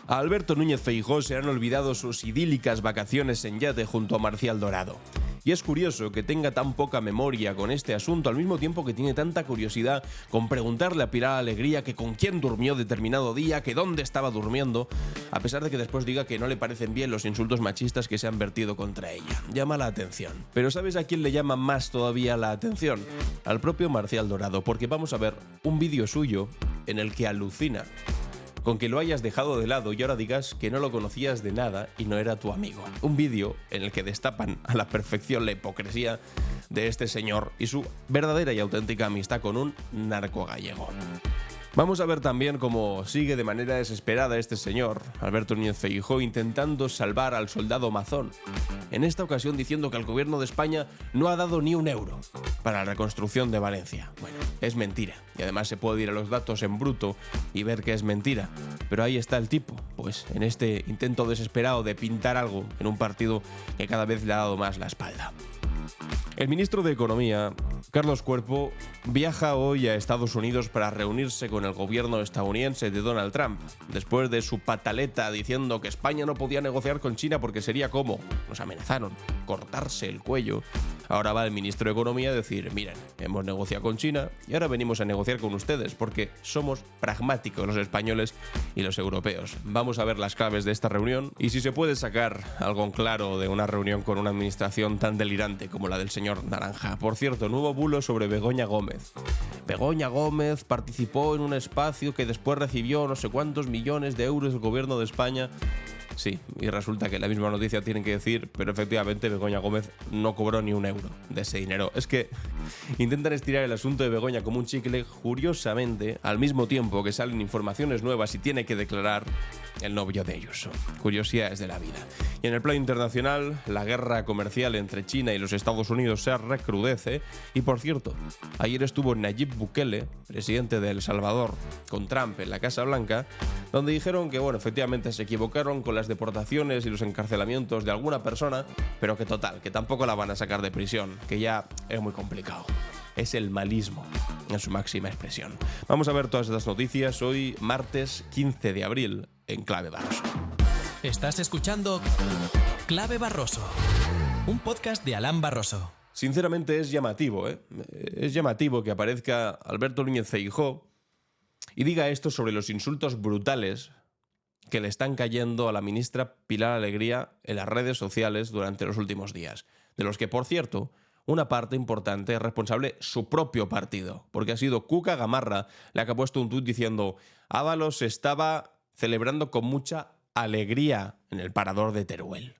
A Alberto Núñez Feijóo se han olvidado sus idílicas vacaciones en yate junto a Marcial Dorado. Y es curioso que tenga tan poca memoria con este asunto al mismo tiempo que tiene tanta curiosidad con preguntarle a Pilar Alegría que con quién durmió determinado día, que dónde estaba durmiendo, a pesar de que después diga que no le parecen bien los insultos machistas que se han vertido contra ella. Llama la atención. Pero ¿sabes a quién le llama más todavía la atención? Al propio Marcial Dorado, porque vamos a ver un vídeo suyo en el que alucina con que lo hayas dejado de lado y ahora digas que no lo conocías de nada y no era tu amigo. Un vídeo en el que destapan a la perfección la hipocresía de este señor y su verdadera y auténtica amistad con un narco gallego. Vamos a ver también cómo sigue de manera desesperada este señor, Alberto Núñez Feijóo, intentando salvar al soldado Mazón. En esta ocasión diciendo que el gobierno de España no ha dado ni un euro para la reconstrucción de Valencia. Bueno, es mentira. Y además se puede ir a los datos en bruto y ver que es mentira. Pero ahí está el tipo, pues en este intento desesperado de pintar algo en un partido que cada vez le ha dado más la espalda. El ministro de Economía, Carlos Cuerpo, viaja hoy a Estados Unidos para reunirse con el gobierno estadounidense de Donald Trump, después de su pataleta diciendo que España no podía negociar con China porque sería como, nos amenazaron, cortarse el cuello. Ahora va el ministro de Economía a decir, miren, hemos negociado con China y ahora venimos a negociar con ustedes porque somos pragmáticos los españoles y los europeos. Vamos a ver las claves de esta reunión y si se puede sacar algo en claro de una reunión con una administración tan delirante como la del señor Naranja. Por cierto, nuevo bulo sobre Begoña Gómez. Begoña Gómez participó en un espacio que después recibió no sé cuántos millones de euros del gobierno de España. Sí, y resulta que la misma noticia tienen que decir, pero efectivamente Begoña Gómez no cobró ni un euro de ese dinero. Es que intentan estirar el asunto de Begoña como un chicle, curiosamente, al mismo tiempo que salen informaciones nuevas y tiene que declarar el novio de Ayuso. Curiosidades de la vida. Y en el plano internacional, la guerra comercial entre China y los Estados Unidos se recrudece. Y por cierto, ayer estuvo Nayib Bukele, presidente de El Salvador, con Trump en la Casa Blanca, donde dijeron que, bueno, efectivamente se equivocaron con las deportaciones y los encarcelamientos de alguna persona, pero que total, que tampoco la van a sacar de prisión, que ya es muy complicado. Es el malismo en su máxima expresión. Vamos a ver todas estas noticias hoy, martes 15 de abril, en Clave Barroso. Estás escuchando Clave Barroso, un podcast de Alan Barroso. Sinceramente es llamativo, ¿eh? Es llamativo que aparezca Alberto Núñez Feijóo y diga esto sobre los insultos brutales que le están cayendo a la ministra Pilar Alegría en las redes sociales durante los últimos días, de los que, por cierto, una parte importante es responsable su propio partido, porque ha sido Cuca Gamarra la que ha puesto un tuit diciendo Ábalos estaba celebrando con mucha alegría en el parador de Teruel.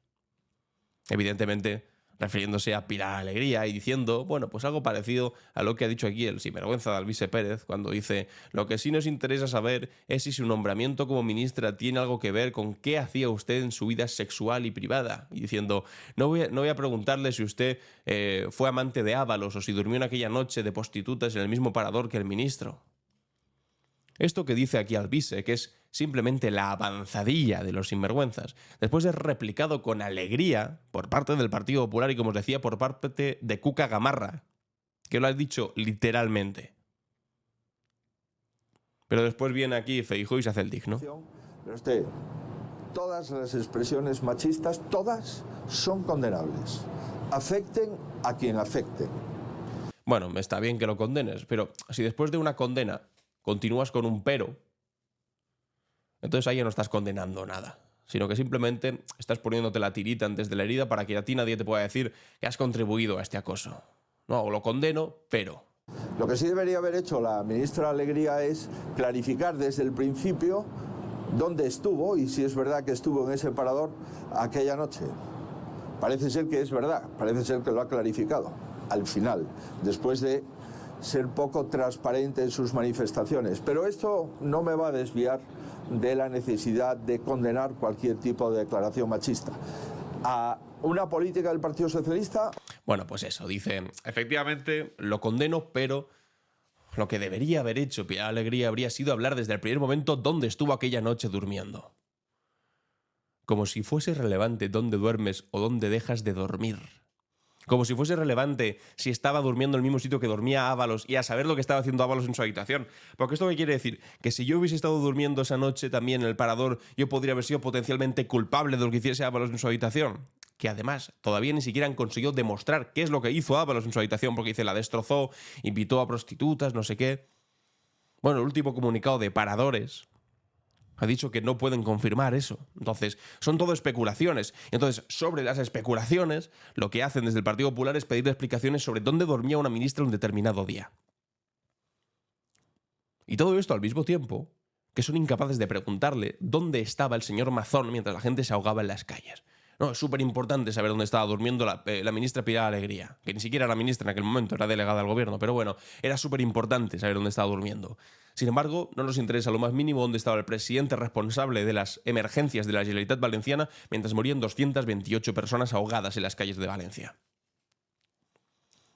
Evidentemente, refiriéndose a Pilar Alegría y diciendo, bueno, pues algo parecido a lo que ha dicho aquí el sinvergüenza de Alvise Pérez, cuando dice, lo que sí nos interesa saber es si su nombramiento como ministra tiene algo que ver con qué hacía usted en su vida sexual y privada. Y diciendo, no voy a preguntarle si usted fue amante de Ábalos o si durmió en aquella noche de prostitutas en el mismo parador que el ministro. Esto que dice aquí Alvise, que es simplemente la avanzadilla de los sinvergüenzas, después es replicado con alegría por parte del Partido Popular y, como os decía, por parte de Cuca Gamarra, que lo ha dicho literalmente. Pero después viene aquí Feijóo y se hace el digno. Pero todas las expresiones machistas, todas son condenables. Afecten a quien afecten. Bueno, está bien que lo condenes, pero si después de una condena continúas con un pero, entonces ahí ya no estás condenando nada, sino que simplemente estás poniéndote la tirita antes de la herida para que a ti nadie te pueda decir que has contribuido a este acoso. No, lo condeno, pero... Lo que sí debería haber hecho la ministra Alegría es clarificar desde el principio dónde estuvo y si es verdad que estuvo en ese parador aquella noche. Parece ser que es verdad, parece ser que lo ha clarificado al final, después de ser poco transparente en sus manifestaciones. Pero esto no me va a desviar de la necesidad de condenar cualquier tipo de declaración machista. A una política del Partido Socialista... Bueno, pues eso, dice, efectivamente lo condeno, pero lo que debería haber hecho Pilar Alegría habría sido hablar desde el primer momento dónde estuvo aquella noche durmiendo. Como si fuese relevante dónde duermes o dónde dejas de dormir. Como si fuese relevante si estaba durmiendo en el mismo sitio que dormía Ábalos y a saber lo que estaba haciendo Ábalos en su habitación. Porque esto qué quiere decir, que si yo hubiese estado durmiendo esa noche también en el parador, yo podría haber sido potencialmente culpable de lo que hiciese Ábalos en su habitación. Que además todavía ni siquiera han conseguido demostrar qué es lo que hizo Ábalos en su habitación, porque dice la destrozó, invitó a prostitutas, no sé qué. Bueno, el último comunicado de Paradores ha dicho que no pueden confirmar eso. Entonces, son todo especulaciones. Entonces, sobre las especulaciones, lo que hacen desde el Partido Popular es pedir explicaciones sobre dónde dormía una ministra un determinado día. Y todo esto al mismo tiempo que son incapaces de preguntarle dónde estaba el señor Mazón mientras la gente se ahogaba en las calles. No, es súper importante saber dónde estaba durmiendo la ministra Pilar Alegría, que ni siquiera era ministra en aquel momento, era delegada del gobierno, pero bueno, era súper importante saber dónde estaba durmiendo. Sin embargo, no nos interesa lo más mínimo dónde estaba el presidente responsable de las emergencias de la Generalitat Valenciana mientras morían 228 personas ahogadas en las calles de Valencia.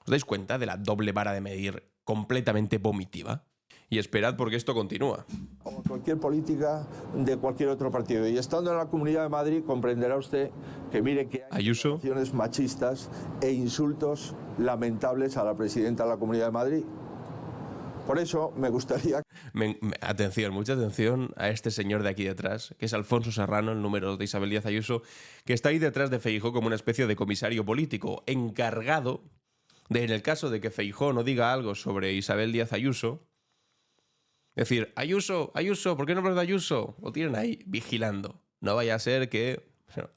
¿Os dais cuenta de la doble vara de medir completamente vomitiva? Y esperad porque esto continúa. Como cualquier política de cualquier otro partido. Y estando en la Comunidad de Madrid comprenderá usted que mire que hay Ayuso, acciones machistas e insultos lamentables a la presidenta de la Comunidad de Madrid. Por eso me gustaría... Atención, mucha atención a este señor de aquí detrás, que es Alfonso Serrano, el número de Isabel Díaz Ayuso, que está ahí detrás de Feijóo como una especie de comisario político, encargado de, en el caso de que Feijóo no diga algo sobre Isabel Díaz Ayuso, decir, Ayuso, ¿por qué no hablas de Ayuso? Lo tienen ahí vigilando. No vaya a ser que,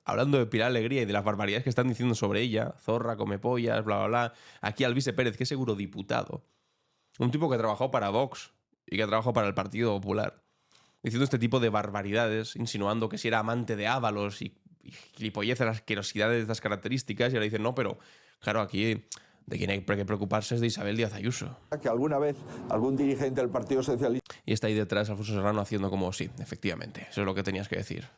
hablando de Pilar Alegría y de las barbaridades que están diciendo sobre ella, zorra, come pollas, bla, bla, bla, aquí Alvise Pérez, que es eurodiputado, un tipo que trabajó para Vox y que trabajó para el Partido Popular, diciendo este tipo de barbaridades, insinuando que si era amante de Ábalos y gilipolleces, asquerosidades de estas características, y ahora dicen, no, pero claro, aquí... de quien hay que preocuparse es de Isabel Díaz Ayuso. Que alguna vez algún dirigente del Partido Socialista... Y está ahí detrás Alfonso Serrano haciendo como sí, efectivamente, eso es lo que tenías que decir.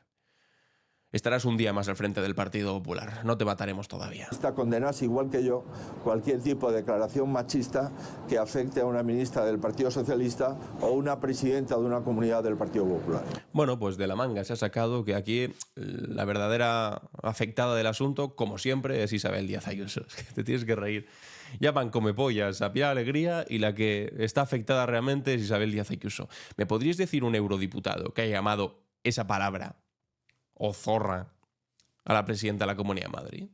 Estarás un día más al frente del Partido Popular, no te mataremos todavía. Condenas, igual que yo, cualquier tipo de declaración machista que afecte a una ministra del Partido Socialista o una presidenta de una comunidad del Partido Popular. Bueno, pues de la manga se ha sacado que aquí la verdadera afectada del asunto, como siempre, es Isabel Díaz Ayuso. Es que te tienes que reír. Llaman come pollas a Pilar Alegría y la que está afectada realmente es Isabel Díaz Ayuso. ¿Me podríais decir un eurodiputado que haya llamado esa palabra o zorra a la presidenta de la Comunidad de Madrid?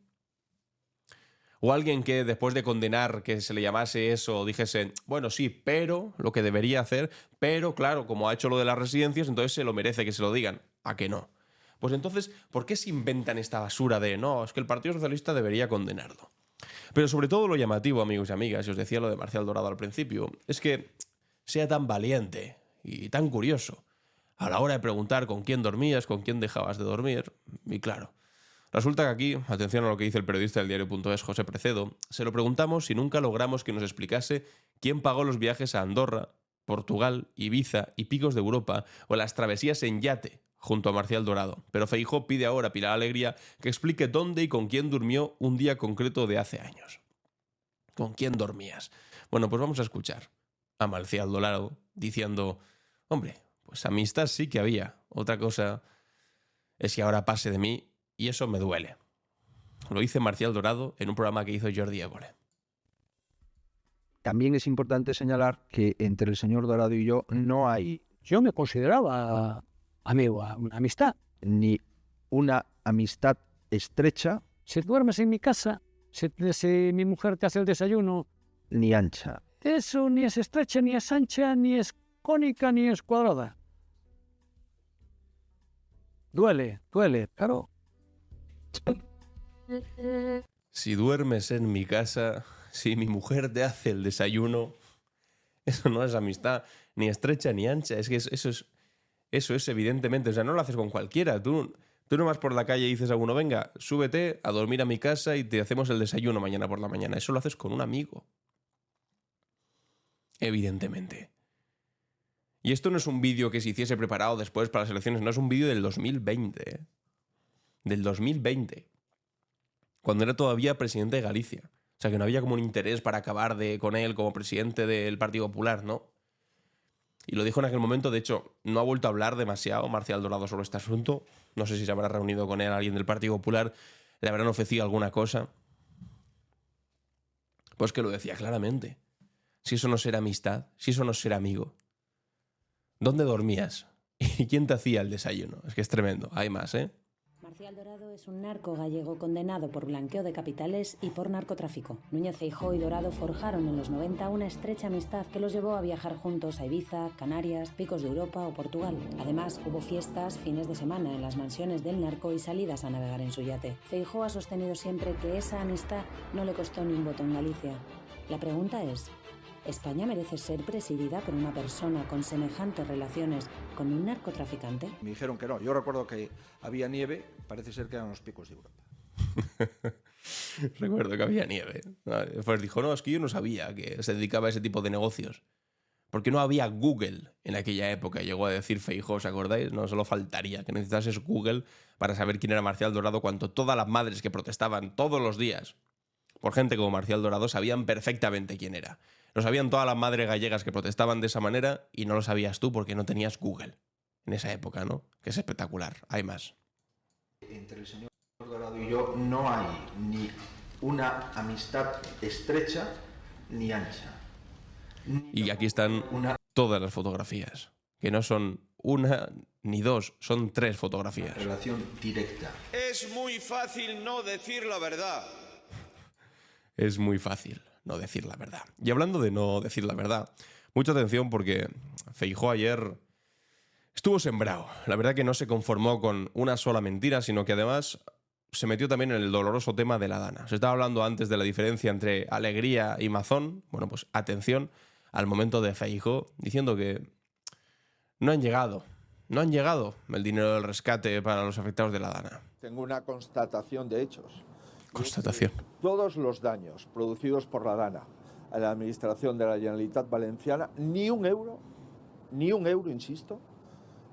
O alguien que después de condenar que se le llamase eso dijese, bueno, sí, pero lo que debería hacer, pero claro, como ha hecho lo de las residencias, entonces se lo merece que se lo digan. ¿A que no? Pues entonces, ¿por qué se inventan esta basura de no, es que el Partido Socialista debería condenarlo? Pero sobre todo lo llamativo, amigos y amigas, y os decía lo de Marcial Dorado al principio, es que sea tan valiente y tan curioso a la hora de preguntar con quién dormías, con quién dejabas de dormir. Y claro, resulta que aquí, atención a lo que dice el periodista del diario.es, José Precedo, se lo preguntamos y nunca logramos que nos explicase quién pagó los viajes a Andorra, Portugal, Ibiza y picos de Europa o las travesías en yate junto a Marcial Dorado. Pero Feijóo pide ahora a Pilar Alegría que explique dónde y con quién durmió un día concreto de hace años. ¿Con quién dormías? Bueno, pues vamos a escuchar a Marcial Dorado diciendo, hombre, pues amistad sí que había. Otra cosa es que ahora pase de mí y eso me duele. Lo dice Marcial Dorado en un programa que hizo Jordi Évole. También es importante señalar que entre el señor Dorado y yo no hay... Yo me consideraba amigo, una amistad. Ni una amistad estrecha... Si duermes en mi casa, si mi mujer te hace el desayuno... Ni ancha. Eso ni es estrecha, ni es ancha, ni es cónica, ni es cuadrada. Duele, claro. Si duermes en mi casa, si mi mujer te hace el desayuno, eso no es amistad, ni estrecha ni ancha. Es que eso es evidentemente, o sea, no lo haces con cualquiera. Tú no vas por la calle y dices a uno, venga, súbete a dormir a mi casa y te hacemos el desayuno mañana por la mañana. Eso lo haces con un amigo. Evidentemente. Y esto no es un vídeo que se hiciese preparado después para las elecciones, no, es un vídeo del 2020. Del 2020. Cuando era todavía presidente de Galicia. O sea, que no había como un interés para acabar con él como presidente del Partido Popular, ¿no? Y lo dijo en aquel momento, de hecho, no ha vuelto a hablar demasiado Marcial Dorado sobre este asunto. No sé si se habrá reunido con él alguien del Partido Popular, le habrán ofrecido alguna cosa. Pues que lo decía claramente. Si eso no será amistad, si eso no será amigo. ¿Dónde dormías? ¿Y quién te hacía el desayuno? Es que es tremendo. Hay más, ¿eh? Marcial Dorado es un narco gallego condenado por blanqueo de capitales y por narcotráfico. Núñez Feijóo y Dorado forjaron en los 90 una estrecha amistad que los llevó a viajar juntos a Ibiza, Canarias, Picos de Europa o Portugal. Además, hubo fiestas, fines de semana en las mansiones del narco y salidas a navegar en su yate. Feijóo ha sostenido siempre que esa amistad no le costó ni un voto en Galicia. La pregunta es, ¿España merece ser presidida por una persona con semejantes relaciones con un narcotraficante? Me dijeron que no. Yo recuerdo que había nieve, parece ser que eran los Picos de Europa. Recuerdo que había nieve. Pues dijo, no, es que yo no sabía que se dedicaba a ese tipo de negocios. Porque no había Google en aquella época, llegó a decir Feijóo, ¿os acordáis? No, solo faltaría que necesitases Google para saber quién era Marcial Dorado, cuando todas las madres que protestaban todos los días por gente como Marcial Dorado sabían perfectamente quién era. Lo sabían todas las madres gallegas que protestaban de esa manera y no lo sabías tú porque no tenías Google en esa época, ¿no? Que es espectacular. Hay más. Entre el señor Dorado y yo no hay ni una amistad estrecha ni ancha. Y aquí están todas las fotografías, que no son una ni dos, son 3 fotografías. Relación directa. Es muy fácil no decir la verdad. Es muy fácil no decir la verdad. Y hablando de no decir la verdad, mucha atención porque Feijóo ayer estuvo sembrado. La verdad que no se conformó con una sola mentira, sino que además se metió también en el doloroso tema de la Dana. Se estaba hablando antes de la diferencia entre Alegría y Mazón. Bueno, pues atención al momento de Feijóo, diciendo que no han llegado el dinero del rescate para los afectados de la Dana. Tengo una constatación de hechos. Constatación. Todos los daños producidos por la Dana a la administración de la Generalitat Valenciana, ni un euro, insisto,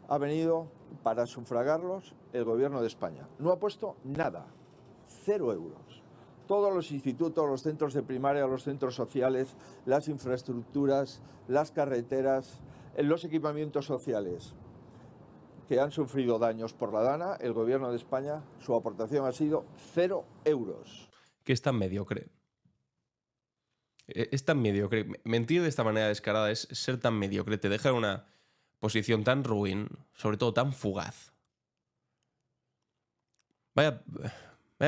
ha venido para sufragarlos el gobierno de España. No ha puesto nada, 0 euros. Todos los institutos, los centros de primaria, los centros sociales, las infraestructuras, las carreteras, los equipamientos sociales que han sufrido daños por la Dana, el gobierno de España, su aportación ha sido 0 euros. Que es tan mediocre. Es tan mediocre. Mentir de esta manera descarada es ser tan mediocre. Te deja en una posición tan ruin, sobre todo tan fugaz. Vaya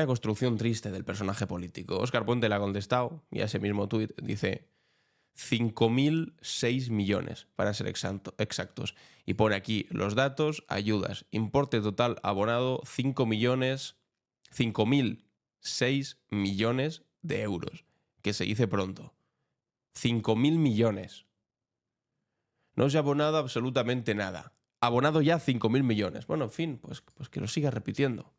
construcción triste del personaje político. Óscar Puente le ha contestado, y a ese mismo tuit dice 5.006 millones, para ser exactos. Y pone aquí los datos, ayudas, importe total abonado 5.006 millones de euros. Que se dice pronto. 5.000 millones. No se ha abonado absolutamente nada. Abonado ya 5.000 millones. Bueno, en fin, pues que lo siga repitiendo.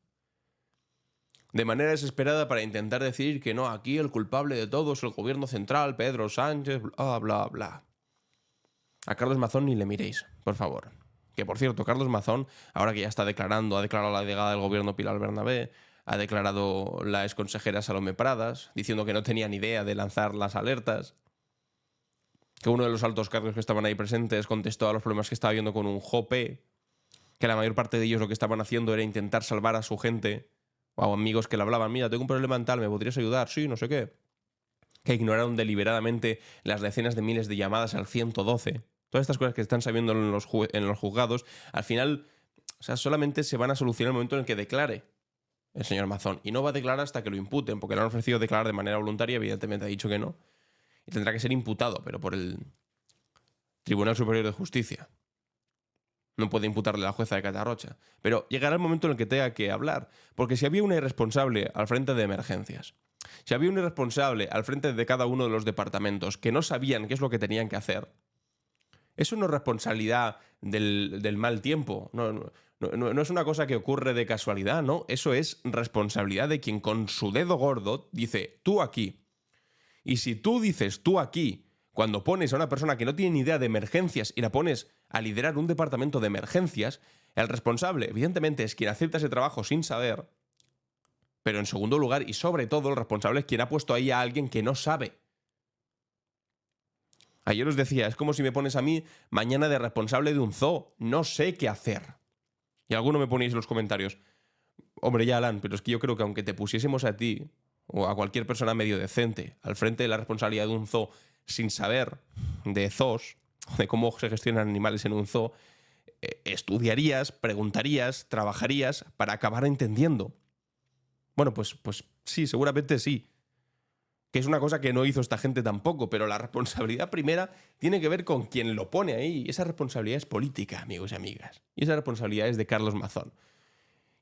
De manera desesperada para intentar decir que no, aquí el culpable de todo es el gobierno central, Pedro Sánchez, bla, bla, bla. A Carlos Mazón ni le miréis, por favor. Que por cierto, Carlos Mazón, ahora que ya está declarando, ha declarado la llegada del gobierno Pilar Bernabé, ha declarado la exconsejera Salomé Pradas, diciendo que no tenía ni idea de lanzar las alertas, que uno de los altos cargos que estaban ahí presentes contestó a los problemas que estaba viendo con un jope, que la mayor parte de ellos lo que estaban haciendo era intentar salvar a su gente, o amigos que le hablaban, mira, tengo un problema mental, ¿me podrías ayudar? Sí, no sé qué. Que ignoraron deliberadamente las decenas de miles de llamadas al 112. Todas estas cosas que están sabiendo en los juzgados, al final, o sea, solamente se van a solucionar en el momento en el que declare el señor Mazón. Y no va a declarar hasta que lo imputen, porque le han ofrecido declarar de manera voluntaria, evidentemente ha dicho que no. Y tendrá que ser imputado, pero por el Tribunal Superior de Justicia. No puede imputarle a la jueza de Catarrocha. Pero llegará el momento en el que tenga que hablar. Porque si había una irresponsable al frente de emergencias, si había un irresponsable al frente de cada uno de los departamentos que no sabían qué es lo que tenían que hacer, eso no es responsabilidad del mal tiempo. No es una cosa que ocurre de casualidad, ¿no? Eso es responsabilidad de quien con su dedo gordo dice, tú aquí. Y si tú dices tú aquí, cuando pones a una persona que no tiene ni idea de emergencias y la pones a liderar un departamento de emergencias, el responsable, evidentemente, es quien acepta ese trabajo sin saber, pero en segundo lugar, y sobre todo, el responsable es quien ha puesto ahí a alguien que no sabe. Ayer os decía, es como si me pones a mí mañana de responsable de un zoo, no sé qué hacer. Y alguno me ponéis en los comentarios, hombre, ya Alan, pero es que yo creo que aunque te pusiésemos a ti, o a cualquier persona medio decente al frente de la responsabilidad de un zoo sin saber de zoos, de cómo se gestionan animales en un zoo, estudiarías, preguntarías, trabajarías para acabar entendiendo. Bueno, pues sí, seguramente sí. Que es una cosa que no hizo esta gente tampoco, pero la responsabilidad primera tiene que ver con quien lo pone ahí. Y esa responsabilidad es política, amigos y amigas. Y esa responsabilidad es de Carlos Mazón.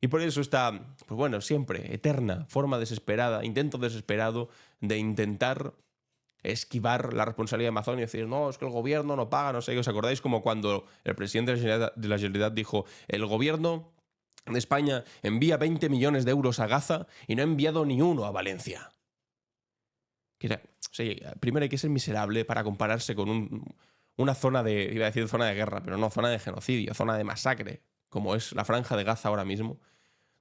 Y por eso está, pues bueno, siempre, eterna, forma desesperada, intento desesperado de intentar esquivar la responsabilidad de Mazón y decir, no, es que el gobierno no paga, no sé qué. ¿Os acordáis como cuando el presidente de la Generalitat dijo, el gobierno de España envía 20 millones de euros a Gaza y no ha enviado ni uno a Valencia? Primero hay que ser miserable para compararse con una zona de, iba a decir zona de guerra, pero no, zona de genocidio, zona de masacre, como es la Franja de Gaza ahora mismo,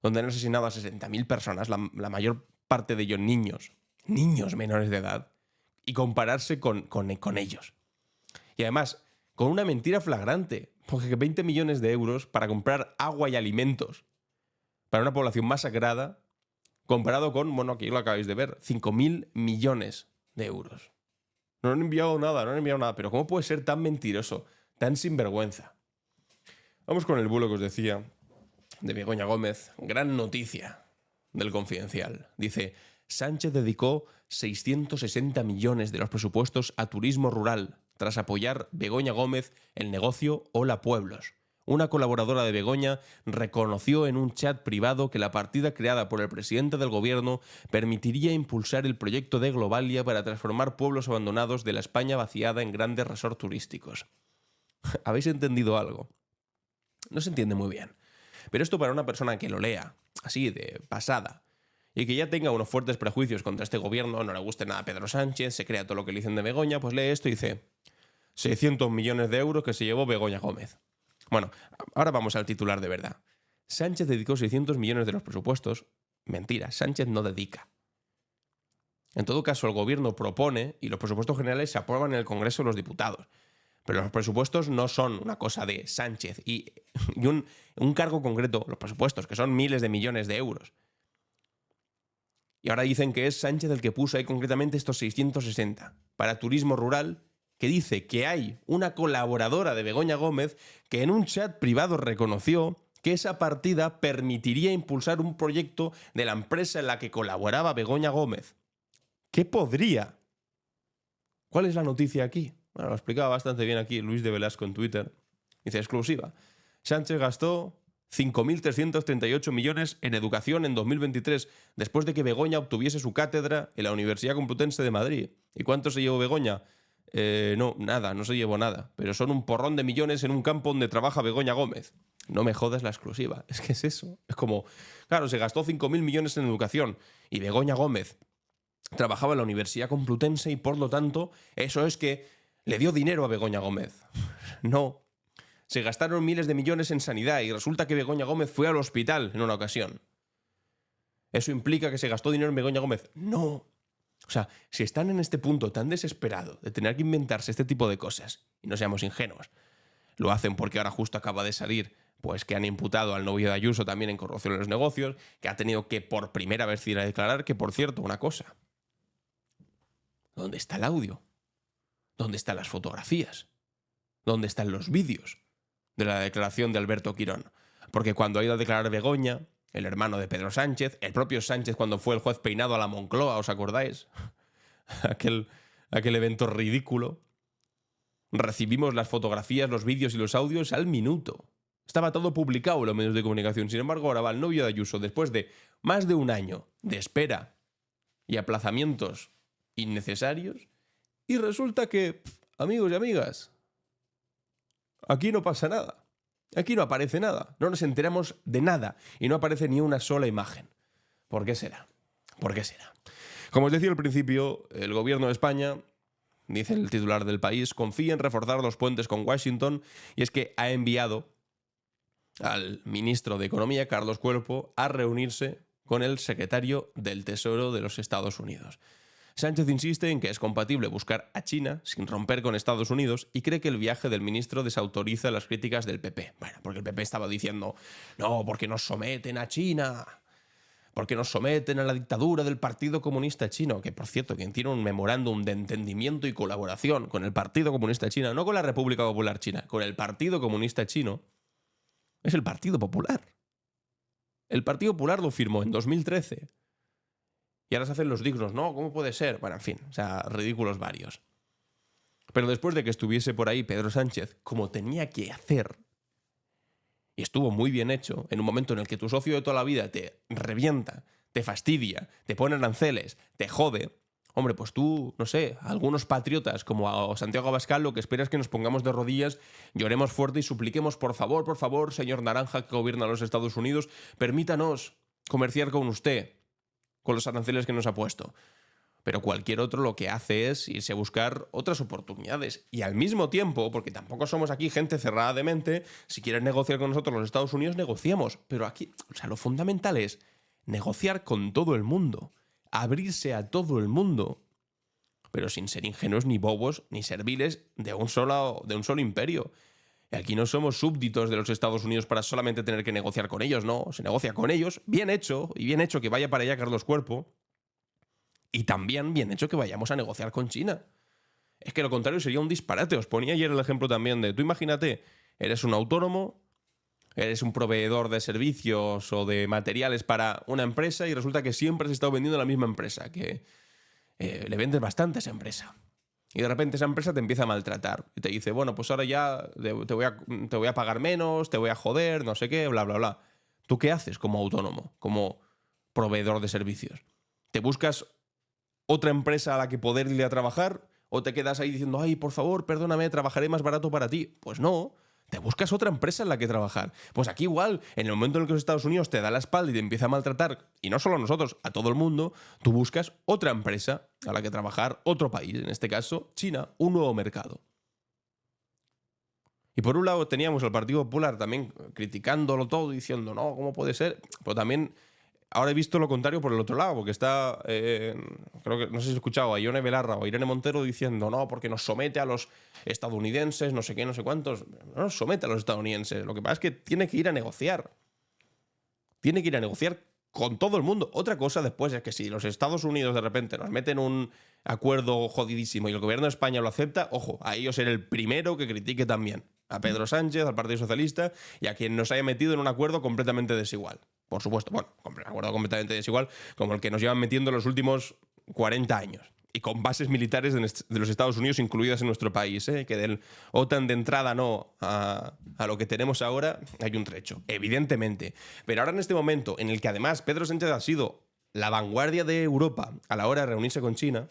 donde han asesinado a 60.000 personas, la mayor parte de ellos niños menores de edad, y compararse con ellos. Y además, con una mentira flagrante, porque 20 millones de euros para comprar agua y alimentos para una población masacrada, comparado con, bueno, aquí lo acabáis de ver, 5.000 millones de euros. No han enviado nada, pero ¿cómo puede ser tan mentiroso, tan sinvergüenza? Vamos con el bulo que os decía de Begoña Gómez. Gran noticia del Confidencial. Dice, Sánchez dedicó 660 millones de los presupuestos a turismo rural tras apoyar Begoña Gómez el negocio Hola Pueblos. Una colaboradora de Begoña reconoció en un chat privado que la partida creada por el presidente del gobierno permitiría impulsar el proyecto de Globalia para transformar pueblos abandonados de la España vaciada en grandes resorts turísticos. ¿Habéis entendido algo? No se entiende muy bien. Pero esto para una persona que lo lea, así de pasada, y que ya tenga unos fuertes prejuicios contra este gobierno, no le guste nada a Pedro Sánchez, se crea todo lo que le dicen de Begoña, pues lee esto y dice 600 millones de euros que se llevó Begoña Gómez. Bueno, ahora vamos al titular de verdad. Sánchez dedicó 600 millones de los presupuestos. Mentira, Sánchez no dedica. En todo caso, el gobierno propone y los presupuestos generales se aprueban en el Congreso de los Diputados. Pero los presupuestos no son una cosa de Sánchez y un cargo concreto, los presupuestos, que son miles de millones de euros. Y ahora dicen que es Sánchez el que puso ahí concretamente estos 660 para turismo rural, que dice que hay una colaboradora de Begoña Gómez que en un chat privado reconoció que esa partida permitiría impulsar un proyecto de la empresa en la que colaboraba Begoña Gómez. ¿Qué podría? ¿Cuál es la noticia aquí? Bueno, lo explicaba bastante bien aquí Luis de Velasco en Twitter. Dice, exclusiva. Sánchez gastó 5.338 millones en educación en 2023, después de que Begoña obtuviese su cátedra en la Universidad Complutense de Madrid. ¿Y cuánto se llevó Begoña? No, nada, no se llevó nada. Pero son un porrón de millones en un campo donde trabaja Begoña Gómez. No me jodas la exclusiva. Es que es eso. Es como, claro, se gastó 5.000 millones en educación y Begoña Gómez trabajaba en la Universidad Complutense y por lo tanto, eso es que le dio dinero a Begoña Gómez. No. Se gastaron miles de millones en sanidad y resulta que Begoña Gómez fue al hospital en una ocasión. ¿Eso implica que se gastó dinero en Begoña Gómez? No. O sea, si están en este punto tan desesperado de tener que inventarse este tipo de cosas, y no seamos ingenuos, lo hacen porque ahora justo acaba de salir, pues que han imputado al novio de Ayuso también en corrupción en los negocios, que ha tenido que por primera vez ir a declarar, que por cierto, una cosa. ¿Dónde está el audio? ¿Dónde están las fotografías? ¿Dónde están los vídeos de la declaración de Alberto Quirón? Porque cuando ha ido a declarar Begoña, el hermano de Pedro Sánchez, el propio Sánchez cuando fue el juez peinado a la Moncloa, ¿os acordáis? aquel evento ridículo. Recibimos las fotografías, los vídeos y los audios al minuto. Estaba todo publicado en los medios de comunicación. Sin embargo, ahora va el novio de Ayuso, después de más de un año de espera y aplazamientos innecesarios, y resulta que, amigos y amigas, aquí no pasa nada. Aquí no aparece nada. No nos enteramos de nada. Y no aparece ni una sola imagen. ¿Por qué será? ¿Por qué será? Como os decía al principio, el gobierno de España, dice el titular del País, confía en reforzar los puentes con Washington, y es que ha enviado al ministro de Economía, Carlos Cuerpo, a reunirse con el secretario del Tesoro de los Estados Unidos. Sánchez insiste en que es compatible buscar a China sin romper con Estados Unidos y cree que el viaje del ministro desautoriza las críticas del PP. Bueno, porque el PP estaba diciendo, no, porque nos someten a China, porque nos someten a la dictadura del Partido Comunista Chino, que por cierto, quien tiene un memorándum de entendimiento y colaboración con el Partido Comunista Chino, no con la República Popular China, con el Partido Comunista Chino, es el Partido Popular. El Partido Popular lo firmó en 2013. Y ahora se hacen los dignos, ¿no? ¿Cómo puede ser? Bueno, en fin, o sea, ridículos varios. Pero después de que estuviese por ahí Pedro Sánchez, como tenía que hacer, y estuvo muy bien hecho, en un momento en el que tu socio de toda la vida te revienta, te fastidia, te pone aranceles, te jode, hombre, pues tú, no sé, a algunos patriotas como a Santiago Abascal, lo que espera es que nos pongamos de rodillas, lloremos fuerte y supliquemos, por favor, señor Naranja que gobierna los Estados Unidos, permítanos comerciar con usted, con los aranceles que nos ha puesto. Pero cualquier otro lo que hace es irse a buscar otras oportunidades. Y al mismo tiempo, porque tampoco somos aquí gente cerrada de mente, si quieren negociar con nosotros los Estados Unidos, negociamos. Pero aquí, o sea, lo fundamental es negociar con todo el mundo, abrirse a todo el mundo, pero sin ser ingenuos ni bobos ni serviles de un solo imperio. Y aquí no somos súbditos de los Estados Unidos para solamente tener que negociar con ellos, no. Se negocia con ellos, bien hecho, y bien hecho que vaya para allá Carlos Cuerpo, y también bien hecho que vayamos a negociar con China. Es que lo contrario sería un disparate. Os ponía ayer el ejemplo también de, tú imagínate, eres un autónomo, eres un proveedor de servicios o de materiales para una empresa y resulta que siempre has estado vendiendo a la misma empresa, que le vendes bastante a esa empresa. Y de repente esa empresa te empieza a maltratar y te dice, bueno, pues ahora ya te voy a pagar menos, te voy a joder, no sé qué, bla, bla, bla. ¿Tú qué haces como autónomo, como proveedor de servicios? ¿Te buscas otra empresa a la que poder ir a trabajar? ¿O te quedas ahí diciendo, ay, por favor, perdóname, trabajaré más barato para ti? Pues no, te buscas otra empresa en la que trabajar. Pues aquí igual, en el momento en el que los Estados Unidos te da la espalda y te empieza a maltratar, y no solo a nosotros, a todo el mundo, tú buscas otra empresa a la que trabajar, otro país, en este caso China, un nuevo mercado. Y por un lado teníamos al Partido Popular también criticándolo todo, diciendo, no, ¿cómo puede ser? Pero también ahora he visto lo contrario por el otro lado, porque está, creo que, no sé si he escuchado a Ione Belarra o a Irene Montero diciendo, no, porque nos somete a los estadounidenses, no sé qué, no sé cuántos. No nos somete a los estadounidenses. Lo que pasa es que tiene que ir a negociar. Tiene que ir a negociar con todo el mundo. Otra cosa después es que si los Estados Unidos de repente nos meten un acuerdo jodidísimo y el gobierno de España lo acepta, ojo, ahí yo seré el primero que critique también a Pedro Sánchez, al Partido Socialista y a quien nos haya metido en un acuerdo completamente desigual. Por supuesto, bueno, un acuerdo completamente desigual como el que nos llevan metiendo en los últimos 40 años. Y con bases militares de los Estados Unidos incluidas en nuestro país, que del OTAN de entrada no a lo que tenemos ahora hay un trecho, evidentemente. Pero ahora en este momento en el que además Pedro Sánchez ha sido la vanguardia de Europa a la hora de reunirse con China,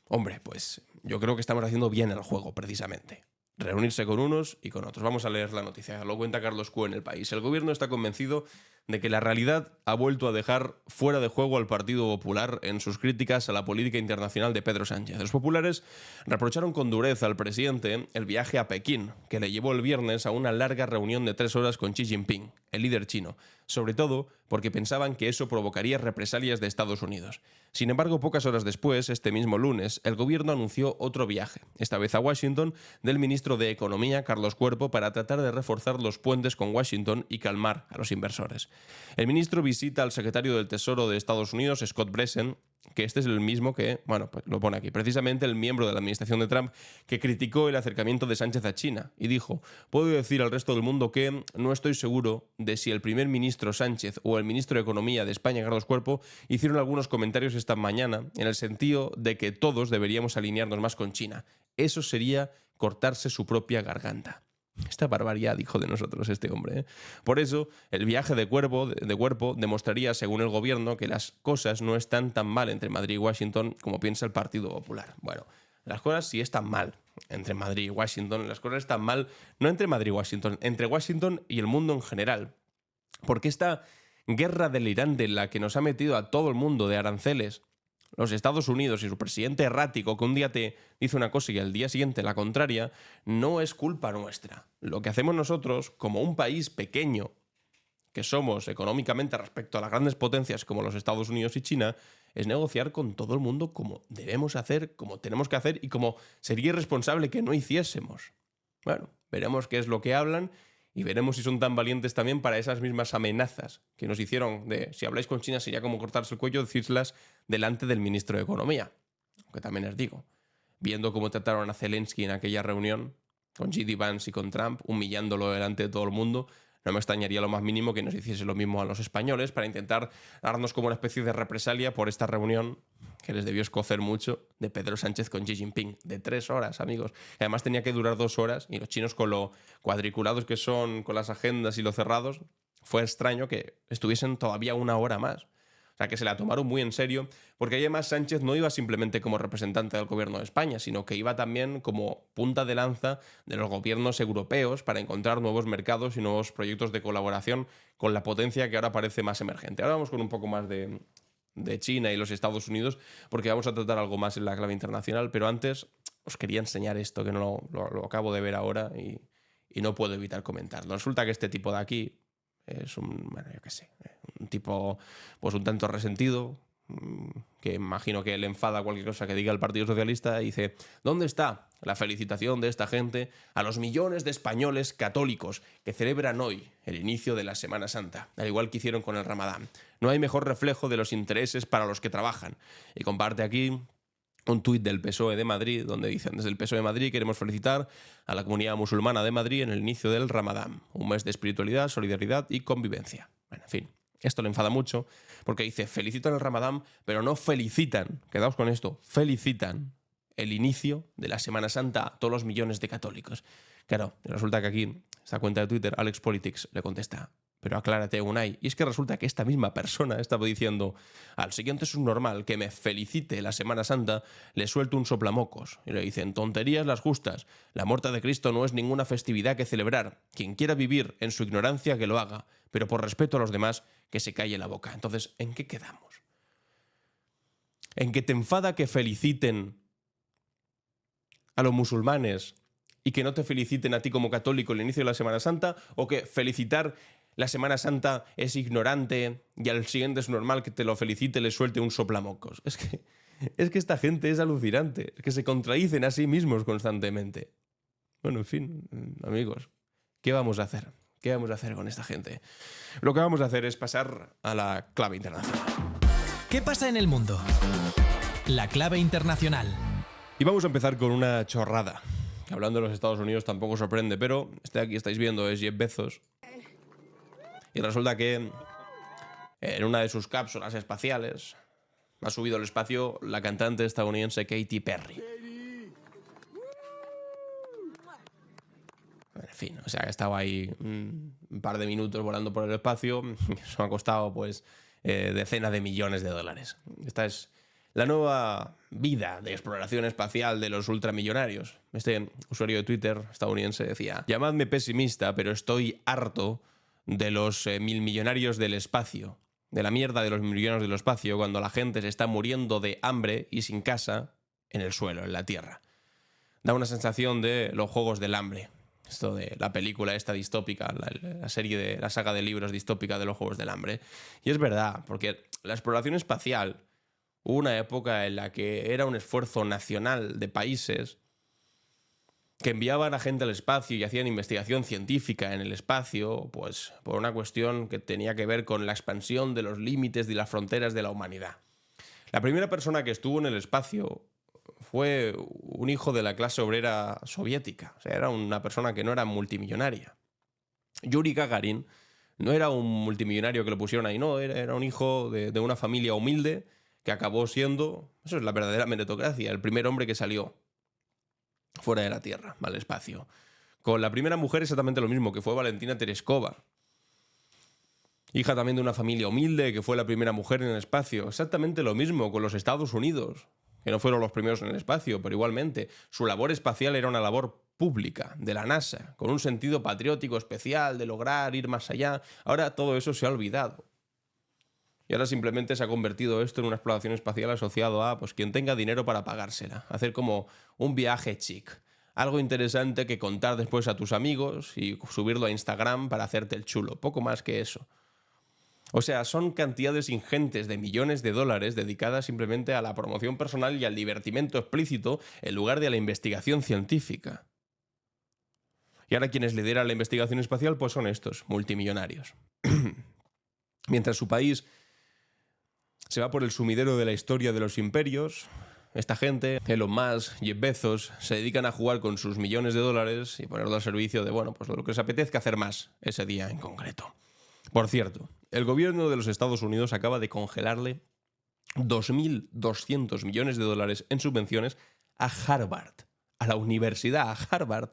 hombre, pues yo creo que estamos haciendo bien el juego precisamente. Reunirse con unos y con otros. Vamos a leer la noticia. Lo cuenta Carlos Q en El País. El gobierno está convencido de que la realidad ha vuelto a dejar fuera de juego al Partido Popular en sus críticas a la política internacional de Pedro Sánchez. Los populares reprocharon con dureza al presidente el viaje a Pekín, que le llevó el viernes a una larga reunión de 3 horas con Xi Jinping, el líder chino, sobre todo porque pensaban que eso provocaría represalias de Estados Unidos. Sin embargo, pocas horas después, este mismo lunes, el gobierno anunció otro viaje, esta vez a Washington, del ministro de Economía, Carlos Cuerpo, para tratar de reforzar los puentes con Washington y calmar a los inversores. El ministro visita al secretario del Tesoro de Estados Unidos, Scott Bessent, que este es el mismo que, bueno, pues lo pone aquí, precisamente el miembro de la administración de Trump que criticó el acercamiento de Sánchez a China y dijo, puedo decir al resto del mundo que no estoy seguro de si el primer ministro Sánchez o el ministro de Economía de España, Carlos Cuerpo, hicieron algunos comentarios esta mañana en el sentido de que todos deberíamos alinearnos más con China. Eso sería cortarse su propia garganta. Esta barbaridad dijo de nosotros este hombre. Por eso, el viaje de Cuerpo demostraría, según el gobierno, que las cosas no están tan mal entre Madrid y Washington como piensa el Partido Popular. Bueno, las cosas sí están mal entre Madrid y Washington. Las cosas están mal no entre Madrid y Washington, entre Washington y el mundo en general. Porque esta guerra del Irán de la que nos ha metido a todo el mundo de aranceles, los Estados Unidos y su presidente errático que un día te dice una cosa y al día siguiente la contraria, no es culpa nuestra. Lo que hacemos nosotros, como un país pequeño que somos económicamente respecto a las grandes potencias como los Estados Unidos y China, es negociar con todo el mundo como debemos hacer, como tenemos que hacer y como sería irresponsable que no hiciésemos. Bueno, veremos qué es lo que hablan Y veremos si son tan valientes también para esas mismas amenazas que nos hicieron de si habláis con China sería como cortarse el cuello, decírslas delante del ministro de Economía. Aunque también os digo, viendo cómo trataron a Zelensky en aquella reunión con J.D. Vance y con Trump, humillándolo delante de todo el mundo, no me extrañaría lo más mínimo que nos hiciese lo mismo a los españoles para intentar darnos como una especie de represalia por esta reunión que les debió escocer mucho de Pedro Sánchez con Xi Jinping, de 3 horas, amigos. Y además tenía que durar 2 horas y los chinos con lo cuadriculados que son con las agendas y los cerrados, fue extraño que estuviesen todavía 1 hora más. O sea, que se la tomaron muy en serio, porque además Sánchez no iba simplemente como representante del gobierno de España, sino que iba también como punta de lanza de los gobiernos europeos para encontrar nuevos mercados y nuevos proyectos de colaboración con la potencia que ahora parece más emergente. Ahora vamos con un poco más de China y los Estados Unidos, porque vamos a tratar algo más en la clave internacional, pero antes os quería enseñar esto, que no lo acabo de ver ahora y no puedo evitar comentarlo. Resulta que este tipo de aquí es un tipo pues un tanto resentido, que imagino que le enfada cualquier cosa que diga el Partido Socialista, y dice: ¿dónde está la felicitación de esta gente a los millones de españoles católicos que celebran hoy el inicio de la Semana Santa, al igual que hicieron con el Ramadán? No hay mejor reflejo de los intereses para los que trabajan. Y comparte aquí un tuit del PSOE de Madrid, donde dicen: desde el PSOE de Madrid queremos felicitar a la comunidad musulmana de Madrid en el inicio del Ramadán, un mes de espiritualidad, solidaridad y convivencia. Bueno, en fin, esto le enfada mucho, porque dice: felicitan el Ramadán, pero no felicitan, quedaos con esto, felicitan el inicio de la Semana Santa a todos los millones de católicos. Claro, resulta que aquí, esta cuenta de Twitter, Alex Politics, le contesta: pero aclárate, Unai. Y es que resulta que esta misma persona estaba diciendo: al siguiente subnormal que me felicite la Semana Santa, le suelto un soplamocos. Y le dicen: tonterías las justas. La muerte de Cristo no es ninguna festividad que celebrar. Quien quiera vivir en su ignorancia, que lo haga. Pero por respeto a los demás, que se calle la boca. Entonces, ¿en qué quedamos? ¿En que te enfada que feliciten a los musulmanes y que no te feliciten a ti como católico el inicio de la Semana Santa? ¿O que felicitar la Semana Santa es ignorante y al siguiente es normal que te lo felicite y le suelte un soplamocos? Es que esta gente es alucinante, es que se contradicen a sí mismos constantemente. Bueno, en fin, amigos, ¿qué vamos a hacer? ¿Qué vamos a hacer con esta gente? Lo que vamos a hacer es pasar a la clave internacional. ¿Qué pasa en el mundo? La clave internacional. Y vamos a empezar con una chorrada, que hablando de los Estados Unidos tampoco sorprende, pero este aquí estáis viendo es Jeff Bezos. Y resulta que en una de sus cápsulas espaciales ha subido al espacio la cantante estadounidense Katy Perry. En fin, o sea, que estaba ahí un par de minutos volando por el espacio. Eso ha costado pues decenas de millones de dólares. Esta es la nueva vida de exploración espacial de los ultramillonarios. Este usuario de Twitter estadounidense decía: llamadme pesimista, pero estoy harto de los milmillonarios del espacio, de la mierda de los millonarios del espacio, cuando la gente se está muriendo de hambre y sin casa en el suelo, en la tierra. Da una sensación de los Juegos del Hambre. Esto de la película esta distópica, la saga de libros distópica de los Juegos del Hambre. Y es verdad, porque la exploración espacial, hubo una época en la que era un esfuerzo nacional de países que enviaban a gente al espacio y hacían investigación científica en el espacio, pues por una cuestión que tenía que ver con la expansión de los límites y las fronteras de la humanidad. La primera persona que estuvo en el espacio fue un hijo de la clase obrera soviética. O sea, era una persona que no era multimillonaria. Yuri Gagarin no era un multimillonario que lo pusieron ahí, no, era un hijo de una familia humilde que acabó siendo, eso es la verdadera meritocracia, el primer hombre que salió fuera de la Tierra, al espacio. Con la primera mujer exactamente lo mismo, que fue Valentina Tereshkova. Hija también de una familia humilde, que fue la primera mujer en el espacio. Exactamente lo mismo con los Estados Unidos, que no fueron los primeros en el espacio, pero igualmente su labor espacial era una labor pública, de la NASA, con un sentido patriótico especial, de lograr ir más allá. Ahora todo eso se ha olvidado. Y ahora simplemente se ha convertido esto en una exploración espacial asociado a pues quien tenga dinero para pagársela. Hacer como un viaje chic. Algo interesante que contar después a tus amigos y subirlo a Instagram para hacerte el chulo. Poco más que eso. O sea, son cantidades ingentes de millones de dólares dedicadas simplemente a la promoción personal y al divertimento explícito en lugar de a la investigación científica. Y ahora quienes lideran la investigación espacial pues son estos, multimillonarios. Mientras su país se va por el sumidero de la historia de los imperios, esta gente, Elon Musk, Jeff Bezos, se dedican a jugar con sus millones de dólares y ponerlo al servicio de, bueno, pues de lo que les apetezca hacer más ese día en concreto. Por cierto, el gobierno de los Estados Unidos acaba de congelarle 2.200 millones de dólares en subvenciones a Harvard, a la universidad, a Harvard,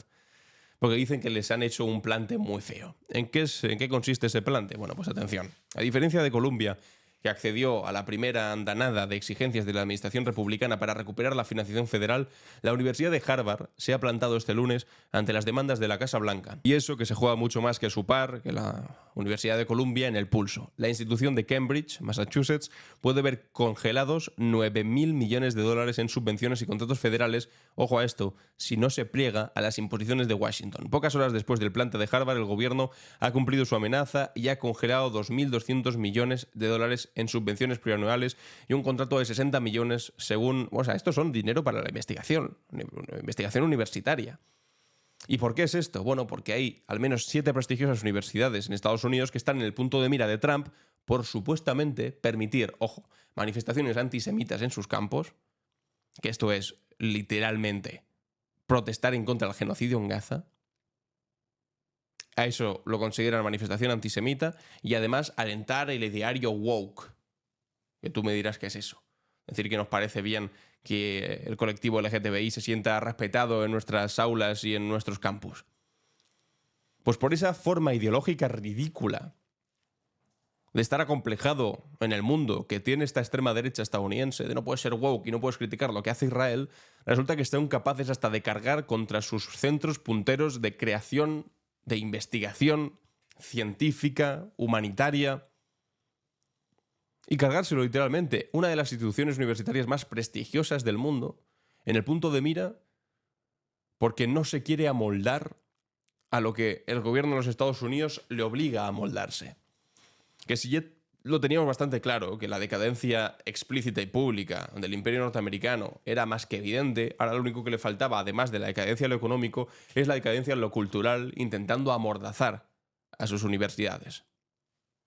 porque dicen que les han hecho un plante muy feo. ¿En qué consiste ese plante? Bueno, pues atención. A diferencia de Colombia, que accedió a la primera andanada de exigencias de la administración republicana para recuperar la financiación federal, la Universidad de Harvard se ha plantado este lunes ante las demandas de la Casa Blanca. Y eso que se juega mucho más que su par, que la Universidad de Columbia, en el pulso. La institución de Cambridge, Massachusetts, puede ver congelados 9.000 millones de dólares en subvenciones y contratos federales, ojo a esto, si no se pliega a las imposiciones de Washington. Pocas horas después del plante de Harvard, el gobierno ha cumplido su amenaza y ha congelado 2.200 millones de dólares en subvenciones plurianuales y un contrato de 60 millones según... O sea, estos son dinero para la investigación universitaria. ¿Y por qué es esto? Bueno, porque hay al menos 7 prestigiosas universidades en Estados Unidos que están en el punto de mira de Trump por supuestamente permitir, ojo, manifestaciones antisemitas en sus campos, que esto es literalmente protestar en contra del genocidio en Gaza. A eso lo consideran manifestación antisemita y además alentar el ideario woke. Que tú me dirás qué es eso. Es decir, que nos parece bien que el colectivo LGTBI se sienta respetado en nuestras aulas y en nuestros campus. Pues por esa forma ideológica ridícula de estar acomplejado en el mundo que tiene esta extrema derecha estadounidense, de no puedes ser woke y no puedes criticar lo que hace Israel, resulta que están capaces hasta de cargar contra sus centros punteros de creación, de investigación científica, humanitaria, y cargárselo literalmente, una de las instituciones universitarias más prestigiosas del mundo, en el punto de mira, porque no se quiere amoldar a lo que el gobierno de los Estados Unidos le obliga a amoldarse. Que si ya lo teníamos bastante claro, que la decadencia explícita y pública del imperio norteamericano era más que evidente, ahora lo único que le faltaba, además de la decadencia en lo económico, es la decadencia en lo cultural, intentando amordazar a sus universidades.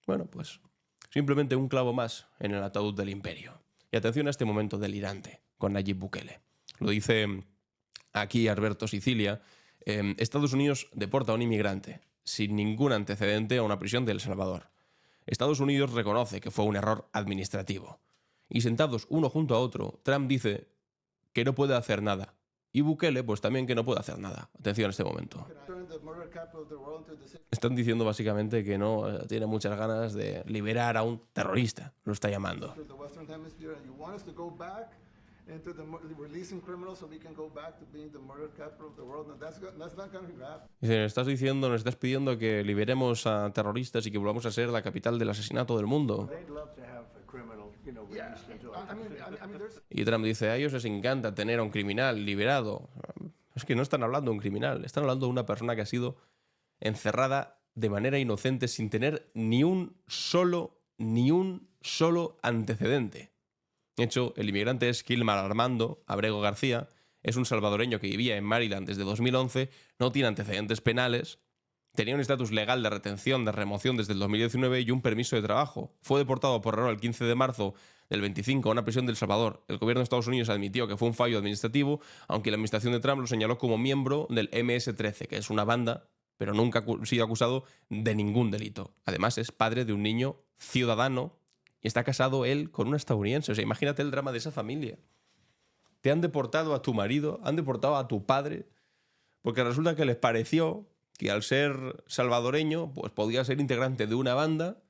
Bueno, pues simplemente un clavo más en el ataúd del imperio. Y atención a este momento delirante con Nayib Bukele. Lo dice aquí Alberto Sicilia. Estados Unidos deporta a un inmigrante sin ningún antecedente a una prisión de El Salvador. Estados Unidos reconoce que fue un error administrativo. Y sentados uno junto a otro, Trump dice que no puede hacer nada. Y Bukele, pues también que no puede hacer nada. Atención a este momento. Están diciendo básicamente que no tiene muchas ganas de liberar a un terrorista, lo está llamando. Dice, nos estás pidiendo que liberemos a terroristas y que volvamos a ser la capital del asesinato del mundo. Y Trump dice, a ellos les encanta tener a un criminal liberado. Es que no están hablando de un criminal, están hablando de una persona que ha sido encerrada de manera inocente sin tener ni un solo antecedente. De hecho, el inmigrante es Kilmar Armando Abrego García, es un salvadoreño que vivía en Maryland desde 2011, no tiene antecedentes penales, tenía un estatus legal de retención, de remoción desde el 2019 y un permiso de trabajo. Fue deportado por error el 15 de marzo del 25 a una prisión de El Salvador. El gobierno de Estados Unidos admitió que fue un fallo administrativo, aunque la administración de Trump lo señaló como miembro del MS-13, que es una banda, pero nunca ha sido acusado de ningún delito. Además, es padre de un niño ciudadano y está casado él con una estadounidense. O sea, imagínate el drama de esa familia. Te han deportado a tu marido, han deportado a tu padre, porque resulta que les pareció que al ser salvadoreño, pues podía ser integrante de una banda